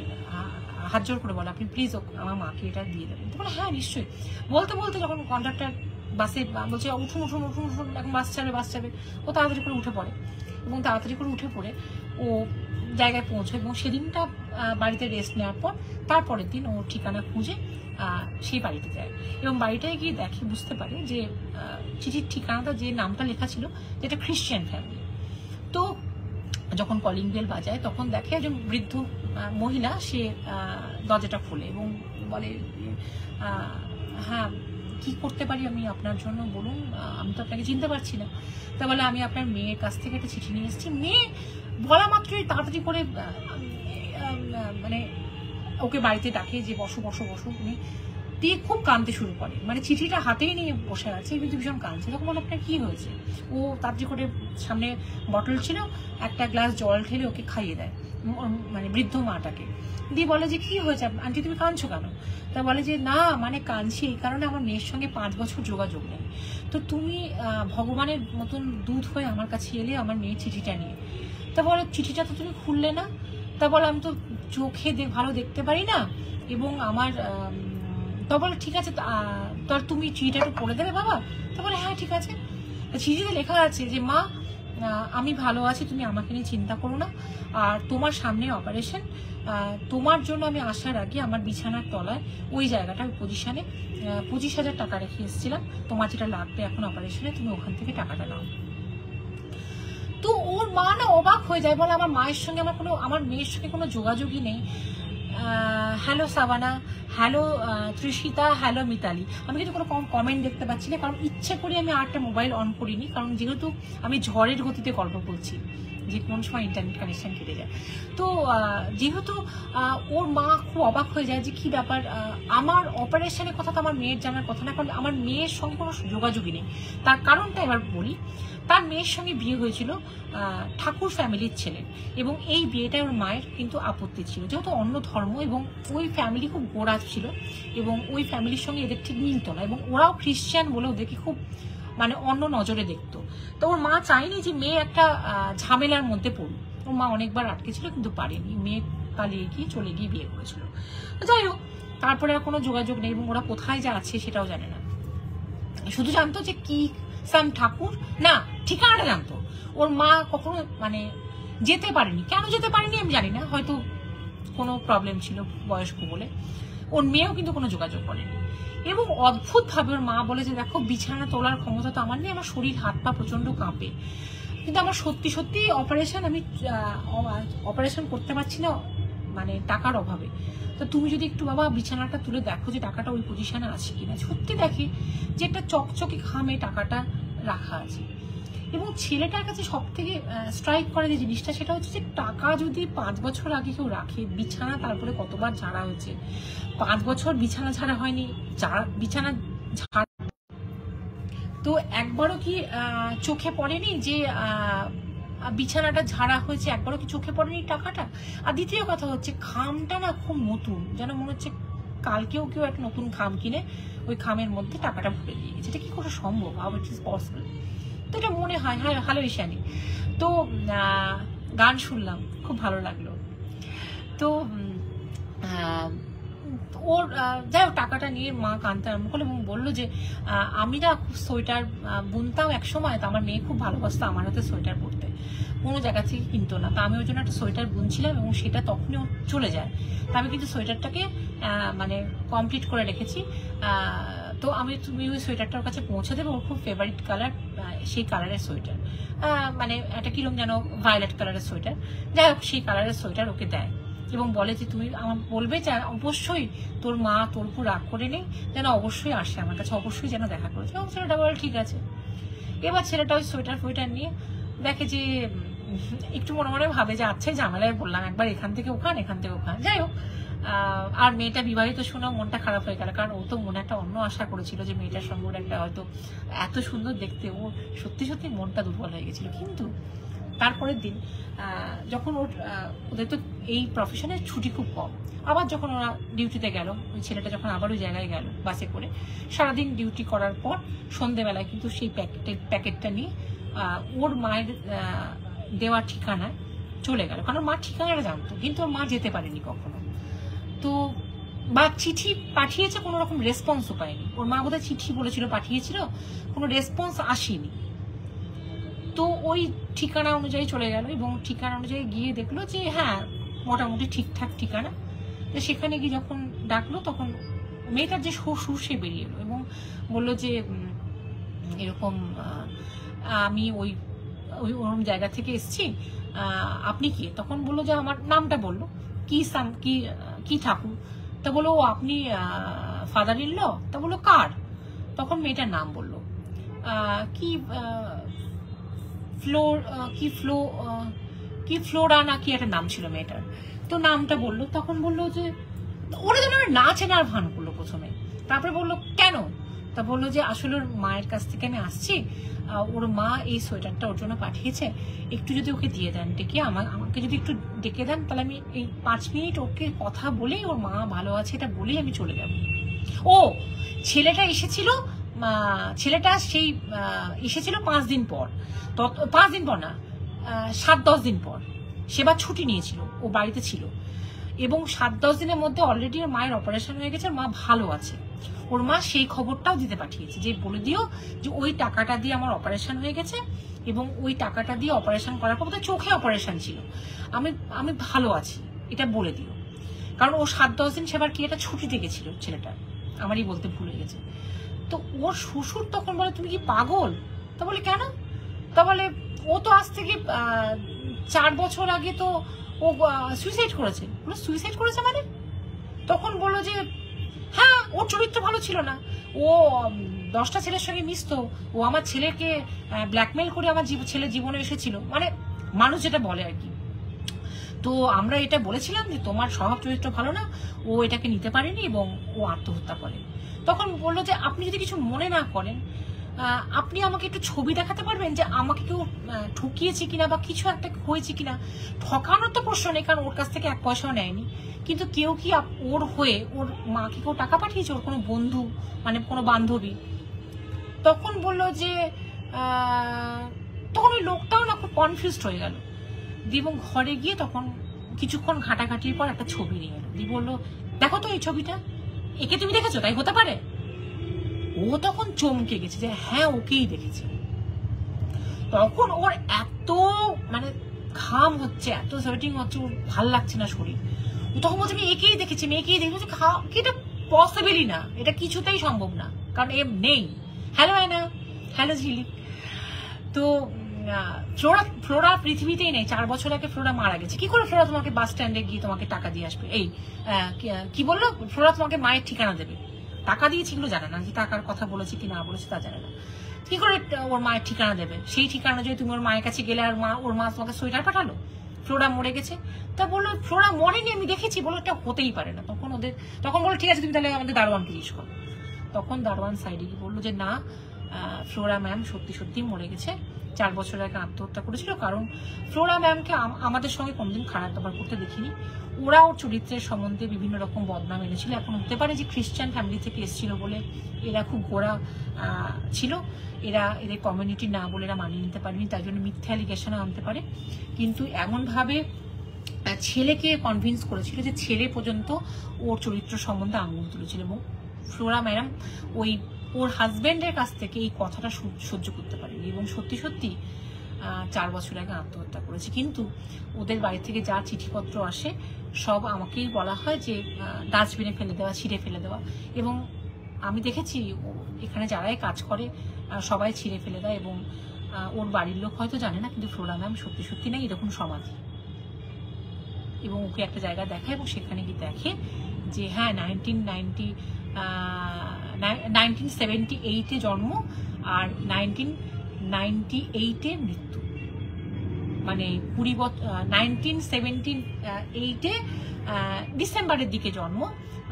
হাত জোর করে বলে আপনি প্লিজ আমার মাকে এটা দিয়ে দেবেন। তো বলে হ্যাঁ নিশ্চয়ই। বলতে বলতে যখন কন্ডাক্টর বাসে বলছে উঠুন উঠুন উঠুন উঠুন, এখন বাস যাবে, ও তাড়াতাড়ি করে উঠে পড়ে, এবং তাড়াতাড়ি করে উঠে পড়ে ও জায়গায় পৌঁছয়, এবং সেদিনটা বাড়িতে রেস্ট নেওয়ার পর তারপরের দিন ও ঠিকানা খুঁজে সেই বাড়িতে যায়, এবং বাড়িটায় গিয়ে দেখে, বুঝতে পারে যে চিঠির ঠিকানাটা, যে নামটা লেখা ছিল, যেটা খ্রিস্টান ফ্যামিলি। তো যখন কলিং বেল বাজায়, তখন দেখে একজন বৃদ্ধ মহিলা, সে দরজাটা খোলে এবং বলে হ্যাঁ কি করতে পারি আমি আপনার জন্য, বলুন, আমি তো আপনাকে চিনতে পারছি না। তা বলে আমি আপনার মেয়ের কাছ থেকে একটা চিঠি নিয়ে এসেছি। মেয়ে বলা মাত্রই তাড়াতাড়ি করে মানে ওকে বাড়িতে ডাকে যে বসো বসো বসো, উনি দিয়ে খুব কাঁদতে শুরু করে, মানে চিঠিটা হাতেই নিয়ে বসে আছে কিন্তু ভীষণ কাঁদছে। তখন বলে আপনার কি হয়েছে? ও তাড়াতাড়ি করে সামনে বটল ছিল, একটা গ্লাস জল ঢেলে ওকে খাইয়ে দেয়, মানে বৃদ্ধ মাটাকে, দিয়ে বলে যে কি হয়েছে আন্টি, তুমি কাঁদছো কেন? তা বলে যে না মানে কাঁদছি এই কারণে, আমার মেয়ের সঙ্গে 5 বছর যোগাযোগ নেই, তো তুমি ভগবানের মতন দুধ হয়ে আমার কাছে এলে আমার মেয়ের চিঠিটা নিয়ে। তা বলে চিঠিটা তো তুমি খুললে না? তা বলে আমি তো চোখে ভালো দেখতে পারি না, এবং আমার তা বলে ঠিক আছে, তোর তুমি চিঠিটা একটু পড়ে দেবে বাবা? তা বলে হ্যাঁ ঠিক আছে। চিঠিতে লেখা আছে যে মা আমি ভালো আছি, তুমি আমাকে নিয়ে চিন্তা করো না, আর তোমার সামনে অপারেশন, তোমার জন্য আমি আসার আগে আমার বিছানার তলায় ওই জায়গাটা পজিশনে 25,000 টাকা রেখে এসেছিলাম, তোমার যেটা লাগবে এখন অপারেশনে তুমি ওখান থেকে টাকাটা নাও। তো ওর মা না অবাক হয়ে যায়, বলে আমার মায়ের সঙ্গে আমার মেয়ের সঙ্গে কোনো যোগাযোগই নেই। Hello Shabana, hello Trishita, hello Mitali. আমি কিন্তু কোনো কমেন্ট দেখতে পাচ্ছি না, কারণ ইচ্ছে করে আমি আরেকটা মোবাইল অন করিনি, কারণ যেহেতু আমি ঝড়ের গতিতে গল্প বলছি, যে কোন সময় ইন্টারনেট কানেকশন কেটে যায়। তো যেহেতু ওর মা খুব অবাক হয়ে যায় যে কি ব্যাপার, আমার অপারেশনের কথা তো আমার মেয়ের জানার কথা না, কারণ আমার মেয়ের সঙ্গে কোনো যোগাযোগই নেই। তার কারণটা এবার বলি, তার মেয়ের সঙ্গে বিয়ে হয়েছিল ঠাকুর ফ্যামিলির ছেলে, এবং এই বিয়েটায় ওর মায়ের কিন্তু আপত্তি ছিল, যেহেতু অন্য ধর্ম, এবং ওই ফ্যামিলি খুব গোড়া ছিল, এবং ওই ফ্যামিলির সঙ্গে এদের ঠিক মিলত না, এবং ওরাও খ্রিস্টান বলে ওদেরকে খুব মানে অন্য নজরে দেখতো। তো ওর মা চায়নি যে মেয়ে একটা ঝামেলার মধ্যে পড়ুক, ওর মা অনেকবার আটকে ছিল কিন্তু পারেনি, মেয়ে পালিয়ে গিয়ে চলে গিয়ে বিয়ে করেছিল। যাই হোক, তারপরে আর কোনো যোগাযোগ নেই, এবং ওরা কোথায় যা আছে সেটাও জানে না। শুধু জানতো যে কি সাম ঠাকুর, না ঠিকানাটা জানতো। ওর মা কখনো মানে যেতে পারেনি, কেন যেতে পারেনি আমি জানি না, হয়তো কোনো প্রবলেম ছিল বয়স্ক বলে। ওর মেয়েও কিন্তু কোনো যোগাযোগ করেনি। এবং অদ্ভুত ভাবে ওর মা বলে যে দেখো বিছানা তোলার ক্ষমতা তো আমার নেই, আমার শরীর হাত পা প্রচন্ড কাঁপে, কিন্তু আমার সত্যি সত্যি অপারেশন করতে পারছি না মানে টাকার অভাবে, তো তুমি যদি একটু বাবা বিছানাটা তুলে দেখো যে টাকাটা ওই পজিশনে আছে কিনা। সত্যি দেখি যে একটা চকচকে খামে টাকাটা রাখা আছে। এবং ছেলেটার কাছে সব থেকে স্ট্রাইক করে যে জিনিসটা, সেটা হচ্ছে যে টাকা যদি 5 বছর আগে কেউ রাখে, বিছানা তারপরে কতবার ঝাড়া হয়েছে, 5 বছর বিছানা ঝাড়া হয়নি, বিছানা ঝাড়া তো একবারও কি চোখে পড়েনি যে বিছানাটা ঝাড়া হয়েছে, একবারও কি চোখে পড়েনি টাকাটা। আর দ্বিতীয় কথা হচ্ছে খামটা না খুব নতুন, যেন মনে হচ্ছে কালকেও কেউ একটা নতুন খাম কিনে ওই খামের মধ্যে টাকাটা ভরে দিয়ে গেছে। এটা কি করে সম্ভব, হাউ ইট ইজ পসিবল। তো এটা মনে হয় হ্যাঁ ভালো ইশানি। তো গান শুনলাম, খুব ভালো লাগলো। তো ওর যাই হোক টাকাটা নিয়ে মা কাঁদতে আরম্ভ করলো এবং বললো যে আমি না সোয়েটার বুনতাম এক সময়, তো আমার মেয়ে খুব ভালোবাসতো আমার হাতে সোয়েটার পরতে, কোনো জায়গা থেকে কিনতো না, তা আমি ওই জন্য একটা সোয়েটার বুনছিলাম এবং সেটা তখনই চলে যায়। তা আমি কিন্তু সোয়েটারটাকে মানে কমপ্লিট করে রেখেছি। তো তুমি ওই সোয়েটারটার কাছে পৌঁছে দেবো, ওর খুব ফেভারিট কালার সেই কালারের সোয়েটার, মানে একটা কিরম যেন ভায়োলেট কালারের সোয়েটার, যাই হোক সেই কালারের সোয়েটার ওকে দেয় এবং বলে যে তুমি আমার বলবে যে অবশ্যই তোর মা তোর উপর রাগ করে নেই, যেন অবশ্যই আসে আমার কাছে, অবশ্যই যেন দেখা করেছে। এবং ছেলেটা বলে ঠিক আছে। এবার ছেলেটা ওই সোয়েটার নিয়ে দেখে যে একটু মনে মনে ভাবে যে আচ্ছা ঝামেলায় বললাম, একবার এখান থেকে ওখান এখান থেকে ওখান, যাই হোক। আর মেয়েটা বিবাহিত শুনেও মনটা খারাপ হয়ে গেল, কারণ ও তো মনে একটা অন্য আশা করেছিল যে মেয়েটার সঙ্গে ওর একটা হয়তো এত সুন্দর দেখতে, ও সত্যি সত্যি মনটা দুর্বল হয়ে গেছিল। কিন্তু তারপরের দিন যখন ওদের তো এই প্রফেশনের ছুটি খুব কম, আবার যখন ওরা ডিউটিতে গেল, ওই ছেলেটা যখন আবার ওই জায়গায় গেল বাসে করে, সারাদিন ডিউটি করার পর সন্ধেবেলায় কিন্তু সেই প্যাকেটটা নিয়ে ওর মায়ের দেওয়ার ঠিকানায় চলে গেল, কারণ মা ঠিকানাটা জানতো কিন্তু ওর মা যেতে পারেনি কখনো। তো বা চিঠি পাঠিয়েছে, কোনো রকম রেসপন্সও পায়নি। ওর মা বোধহয় চিঠি বলেছিল পাঠিয়েছিল, কোনো রেসপন্স আসেনি। তো ওই ঠিকানা অনুযায়ী চলে গেল এবং ঠিকানা অনুযায়ী গিয়ে দেখলো যে হ্যাঁ মোটামুটি ঠিকঠাক ঠিকানা। তো সেখানে গিয়ে যখন ডাকলো তখন মেয়েটার যে শ্বশুর সে বেরিয়ে এলো এবং বললো যে এরকম আমি ওই ওরকম জায়গা থেকে এসছি, আপনি কি? তখন বললো যে আমার নামটা বললো, কি ঠাকুর। তা বললো ও আপনি ফাদার ইন ল? তা বললো কার? তখন মেয়েটার নাম বললো কি ফ্লোরা না কি একটা নাম ছিল মেয়েটার। তো নামটা বললো, তখন বললো যে ওরা যেন না চেনার ভান করলো প্রথমে, তারপরে বললো কেন? তা বললো যে আসলে ওর মায়ের কাছ থেকে আমি আসছি, ওর মা এই সোয়েটারটা ওর জন্য পাঠিয়েছে, একটু যদি ওকে দিয়ে দেন ডেকে, আমাকে যদি একটু ডেকে দেন তাহলে আমি এই 5 মিনিট ওকে কথা বলেই ওর মা ভালো আছে এটা বলেই আমি চলে যাব। ও ছেলেটা এসেছিল, ছেলেটা সেই এসেছিল 5 দিন পর, 5 দিন পর না 7-10 দিন পর, সেবার ছুটি নিয়েছিল, ও বাড়িতে ছিল এবং 7-10 দিনের মধ্যে অলরেডি ওর মায়ের অপারেশন হয়ে গেছে, মা ভালো আছে। ওর মা সেই খবরটাও দিতে পাঠিয়েছে যে বলে দিও যে ওই টাকাটা দিয়ে আমার অপারেশন হয়ে গেছে এবং ওই টাকাটা দিয়ে অপারেশন করার পর চোখে অপারেশন ছিল, আমি ভালো আছি এটা বলে দিও। কারণ ও 7-10 দিন সেবার কি একটা ছুটিতে গেছিল ছেলেটা, আমারই বলতে ভুলে গেছে। তো ওর শ্বশুর তখন বলে তুমি কি পাগল? তা বলে কেন? তা বলে ও তো আজ থেকে 4 বছর আগে তো ও সুইসাইড করেছে। সুইসাইড করেছে মানে? তখন বললো যে হ্যাঁ ওর চরিত্র ভালো ছিল না, ও 10টা ছেলের সঙ্গে মিশতো, ও আমার ছেলেকে ব্ল্যাকমেল করে আমার ছেলে জীবনে এসেছিল, মানে মানুষ যেটা বলে আর কি। তো আমরা এটা বলেছিলাম যে তোমার স্বভাব চরিত্র ভালো না, ও এটাকে নিতে পারেনি এবং ও আত্মহত্যা করে। তখন বললো যে আপনি যদি কিছু মনে না করেন, আপনি আমাকে একটু ছবি দেখাতে পারবেন যে আমাকে কেউ ঠকিয়েছে কিনা বা কিছু একটা হয়েছে কিনা। ঠকানোর তো প্রশ্ন নেই, কারণ ওর কাছ থেকে 1 পয়সাও নেয়নি, কিন্তু কেউ কি ওর হয়ে ওর মাকে কেউ টাকা পাঠিয়েছে, ওর কোনো বন্ধু মানে কোনো বান্ধবী? তখন বললো যে তখন ওই লোকটাও না খুব কনফিউজড হয়ে গেল এবং ঘরে গিয়ে তখন কিছুক্ষণ ঘাটাঘাটির পর একটা ছবি নিয়ে এলো। দি বললো দেখো তো এই ছবিটা, একে তুমি দেখেছো তাই হতে পারে? ও ও তখন চমকে গেছে যে হ্যাঁ ওকেই দেখেছে। তখন ওর এত মানে ঘাম হচ্ছে, এত সোয়েটিং হচ্ছে, ওর ভাল লাগছে না শরীর। ও তখন বলছে আমি একেই দেখেছি, আমি একেই দেখেছি। এটা পসিবলই না, এটা কিছুতেই সম্ভব না, কারণ এ নেই। হ্যালো আয়না, হ্যালো ঝিলি। তো ফ্লোরা পৃথিবীতেই নেই। 4 বছর আগে ফ্লোরা মারা গেছে। কি করে ফ্লোরা তোমাকে বাস স্ট্যান্ডে গিয়ে তোমাকে টাকা দিয়ে আসবে? এই কি বললো, ফ্লোরা তোমাকে মায়ের ঠিকানা দেবে? টাকা দিয়েছি এগুলো জানে না, যে টাকার কথা বলেছে কি না বলেছে তা জানে না। কি করে ওর মায়ের ঠিকানা দেবে? সেই ঠিকানা যদি তুমি ওর মায়ের কাছে গেলে আর ওর মা তোমাকে সোয়েটার পাঠালো, ফ্লোরা মরে গেছে। তা বললো ফ্লোরা মরেনি, আমি দেখেছি। বলো এটা হতেই পারে না। তখন বললো ঠিক আছে তুমি তাহলে আমাদের দারোয়ানকে জিজ্ঞেস করো। তখন দারোয়ান সাইডে গিয়ে বললো যে না, ফ্লোরা ম্যাম সত্যি সত্যি মরে গেছে, 4 বছর আগে আত্মহত্যা করেছিল। কারণ ফ্লোরা ম্যামকে আমাদের সঙ্গে কোনোদিন খারাপ ব্যবহার করতে দেখিনি। ওরা ওর চরিত্রের সম্বন্ধে বিভিন্ন রকম বদনাম এনেছিল। এখন হতে পারে যে খ্রিস্টান ফ্যামিলি থেকে এসেছিল বলে এরা খুব গোড়া ছিল, এদের কমিউনিটি না বলে এরা মানিয়ে নিতে পারেনি, তাই জন্য মিথ্যা অ্যালিগেশনও আনতে পারে। কিন্তু এমনভাবে ছেলেকে কনভিন্স করেছিল যে ছেলে পর্যন্ত ওর চরিত্র সম্বন্ধে আঙুল তুলেছিল। এবং ফ্লোরা ম্যাডাম ওর হাজবেন্ডের কাছ থেকে এই কথাটা সহ্য করতে পারেনি এবং সত্যি সত্যি 4 বছর আগে আত্মহত্যা করেছে। কিন্তু ওদের বাড়ি থেকে যা চিঠিপত্র আসে সব আমাকেই বলা হয় যে ডাস্টবিনে ফেলে দেওয়া, ছিঁড়ে ফেলে দেওয়া। এবং আমি দেখেছি এখানে যারাই কাজ করে সবাই ছিঁড়ে ফেলে দেয়। এবং ওর বাড়ির লোক হয়তো জানে না, কিন্তু ফ্লোরা ম্যাম সত্যি সত্যি নেই এরকম সমাধি। এবং ওকে একটা জায়গায় দেখায় এবং সেখানে গিয়ে দেখে যে হ্যাঁ 1978-এ জন্ম আর 1998-এ মৃত্যু। মানে 1978-এ ডিসেম্বরের দিকে জন্ম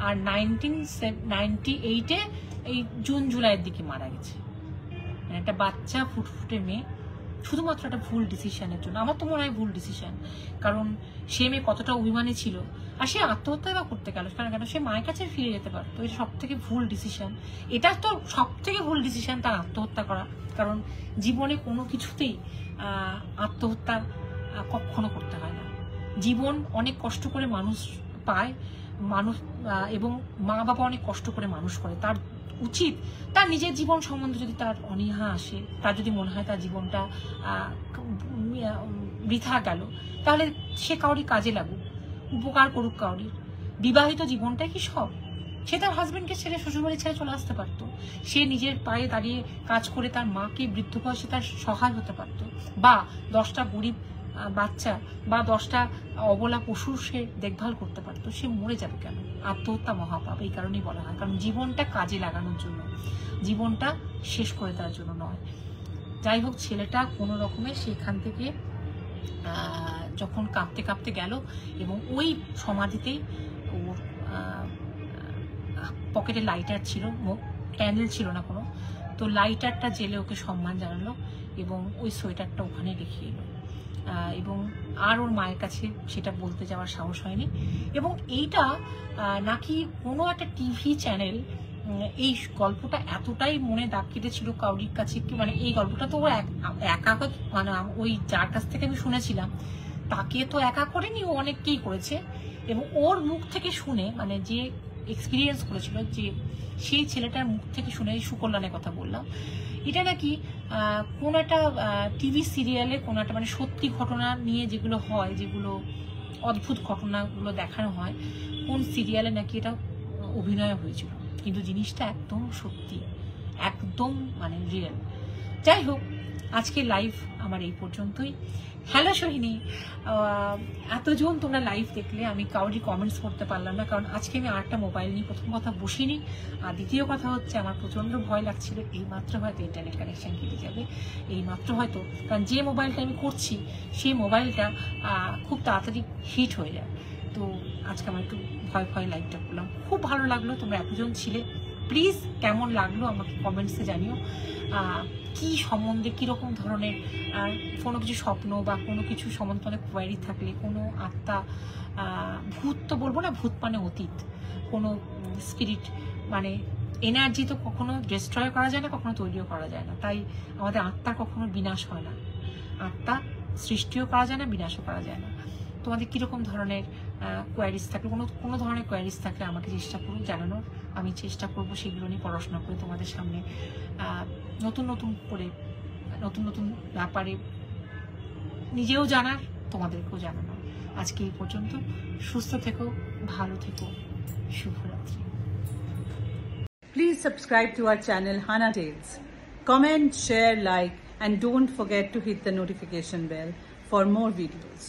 আর 1998-এ এই জুন জুলাইয়ের দিকে মারা গেছে। মানে একটা বাচ্চা ফুটফুটে মেয়ে শুধুমাত্র একটা ভুল ডিসিশনের জন্য। আমার তো মনে হয় ভুল ডিসিশন, কারণ সে মেয়ে কতটা অভিমানী ছিল। আর সে আত্মহত্যা বা করতে গেল কেন? সে মায়ের কাছে ফিরে যেতে পারতো। এটা সব থেকে ভুল ডিসিশন। এটা তো সব থেকে ভুল ডিসিশন তার আত্মহত্যা করা, কারণ জীবনে কোনো কিছুতেই আত্মহত্যা কখনো করতে হয় না। জীবন অনেক কষ্ট করে মানুষ পায়, এবং মা বাবা অনেক কষ্ট করে মানুষ করে। তার উচিত তার নিজের জীবন সম্বন্ধে যদি তার অনীহা আসে, তার যদি মনে হয় তার জীবনটা বৃথা গেল, তাহলে সে কাউরি কাজে লাগুক, উপকার করুক কাউরি। বিবাহিত জীবনটাই কি সব? সে তার হাজবেন্ডকে ছেড়ে শ্বশুরবাড়ি ছেড়ে চলে আসতে পারতো। সে নিজের পায়ে দাঁড়িয়ে কাজ করে তার মাকে বৃদ্ধ বয়সে তার সহায় হতে পারতো, বা 10টা গরিব বাচ্চা বা 10টা অবলা পশুর সে দেখভাল করতে পারতো। সে মরে যাবে কেন? আত্মহত্যা মহাপাপ এই কারণেই বলা হয়, কারণ জীবনটা কাজে লাগানোর জন্য, জীবনটা শেষ করে দেওয়ার জন্য নয়। যাই হোক, ছেলেটা কোনো রকমে সেখান থেকে যখন কাঁপতে কাঁপতে গেল এবং ওই সমাধিতেই ওর পকেটে লাইটার ছিল, ক্যান্ডেল ছিল না কোনো, তো লাইটারটা জেলে ওকে সম্মান জানালো এবং ওই সোয়েটারটা ওখানে রেখে এলো। এবং আর ওর মায়ের কাছে সেটা বলতে যাওয়ার সাহস হয়নি। এবং এইটা নাকি কোনো একটা টিভি চ্যানেল এই গল্পটা এতটাই মনে দাগ কেটেছিল কাউরির কাছে, মানে এই গল্পটা তো ও একা, মানে ওই যার কাছ থেকে আমি শুনেছিলাম তাকে তো একা করেনি, ও অনেককেই করেছে। এবং ওর মুখ থেকে শুনে, মানে যে এক্সপিরিয়েন্স করেছিল, যে সেই ছেলেটার মুখ থেকে শুনে, সুকল্যাণের কথা বললাম, এটা নাকি কোনো একটা টিভি সিরিয়ালে কোনো একটা মানে সত্যি ঘটনা নিয়ে যেগুলো হয়, যেগুলো অদ্ভুত ঘটনাগুলো দেখানো হয়, কোন সিরিয়ালে নাকি এটা অভিনয় হয়েছিল, কিন্তু জিনিসটা একদম সত্যি, একদম মানে রিয়েল। যাই হোক, আজকে লাইভ আমার এই পর্যন্তই। হ্যালো সোহিনী, এতজন তোমরা লাইভ দেখলে, আমি কাউরি কমেন্টস করতে পারলাম না, কারণ আজকে আমি আরেকটা মোবাইল নিয়ে প্রথম কথা বসিনি, আর দ্বিতীয় কথা হচ্ছে আমার প্রচণ্ড ভয় লাগছিল এইমাত্র হয়তো ইন্টারনেট কানেকশান কেটে যাবে, এইমাত্র হয়তো, কারণ যে মোবাইলটা আমি করছি সেই মোবাইলটা খুব তাড়াতাড়ি হিট হয়ে যায়। তো আজকে আমার একটু ভয় ভয় লাইভটা করলাম। খুব ভালো লাগলো তোমরা এতজন ছিলে। প্লিজ কেমন লাগলো আমাকে কমেন্টসে জানিও। কি সম্বন্ধে কীরকম ধরনের কোনো কিছু স্বপ্ন বা কোনো কিছু সম্বন্ধে অনেক কোয়ারি থাকলে, কোনো আত্মা, ভূত তো বলবো না, ভূত মানে অতীত, কোনো স্পিরিট মানে এনার্জি তো কখনো ডিস্ট্রয় করা যায় না, কখনো তৈরিও করা যায় না। তাই আমাদের আত্মার কখনো বিনাশ হয় না, আত্মা সৃষ্টিও করা যায় না, বিনাশও করা যায় না। তোমাদের কীরকম ধরনের কোয়ারিজ থাকলে, কোনো ধরনের কোয়ারিজ থাকলে আমাকে চেষ্টা করুন জানানোর। আমি চেষ্টা করব সেগুলো নিয়ে পড়াশোনা করে তোমাদের সামনে নতুন নতুন করে নতুন নতুন ব্যাপারে নিজেও জানার, তোমাদেরকেও জানানোর। আজকে এই পর্যন্ত। সুস্থ থেকো, ভালো থেকো, শুভরাত্রি।
Please subscribe to our channel Hana Tales. Comment, share, like, and don't forget to hit the notification bell for more videos.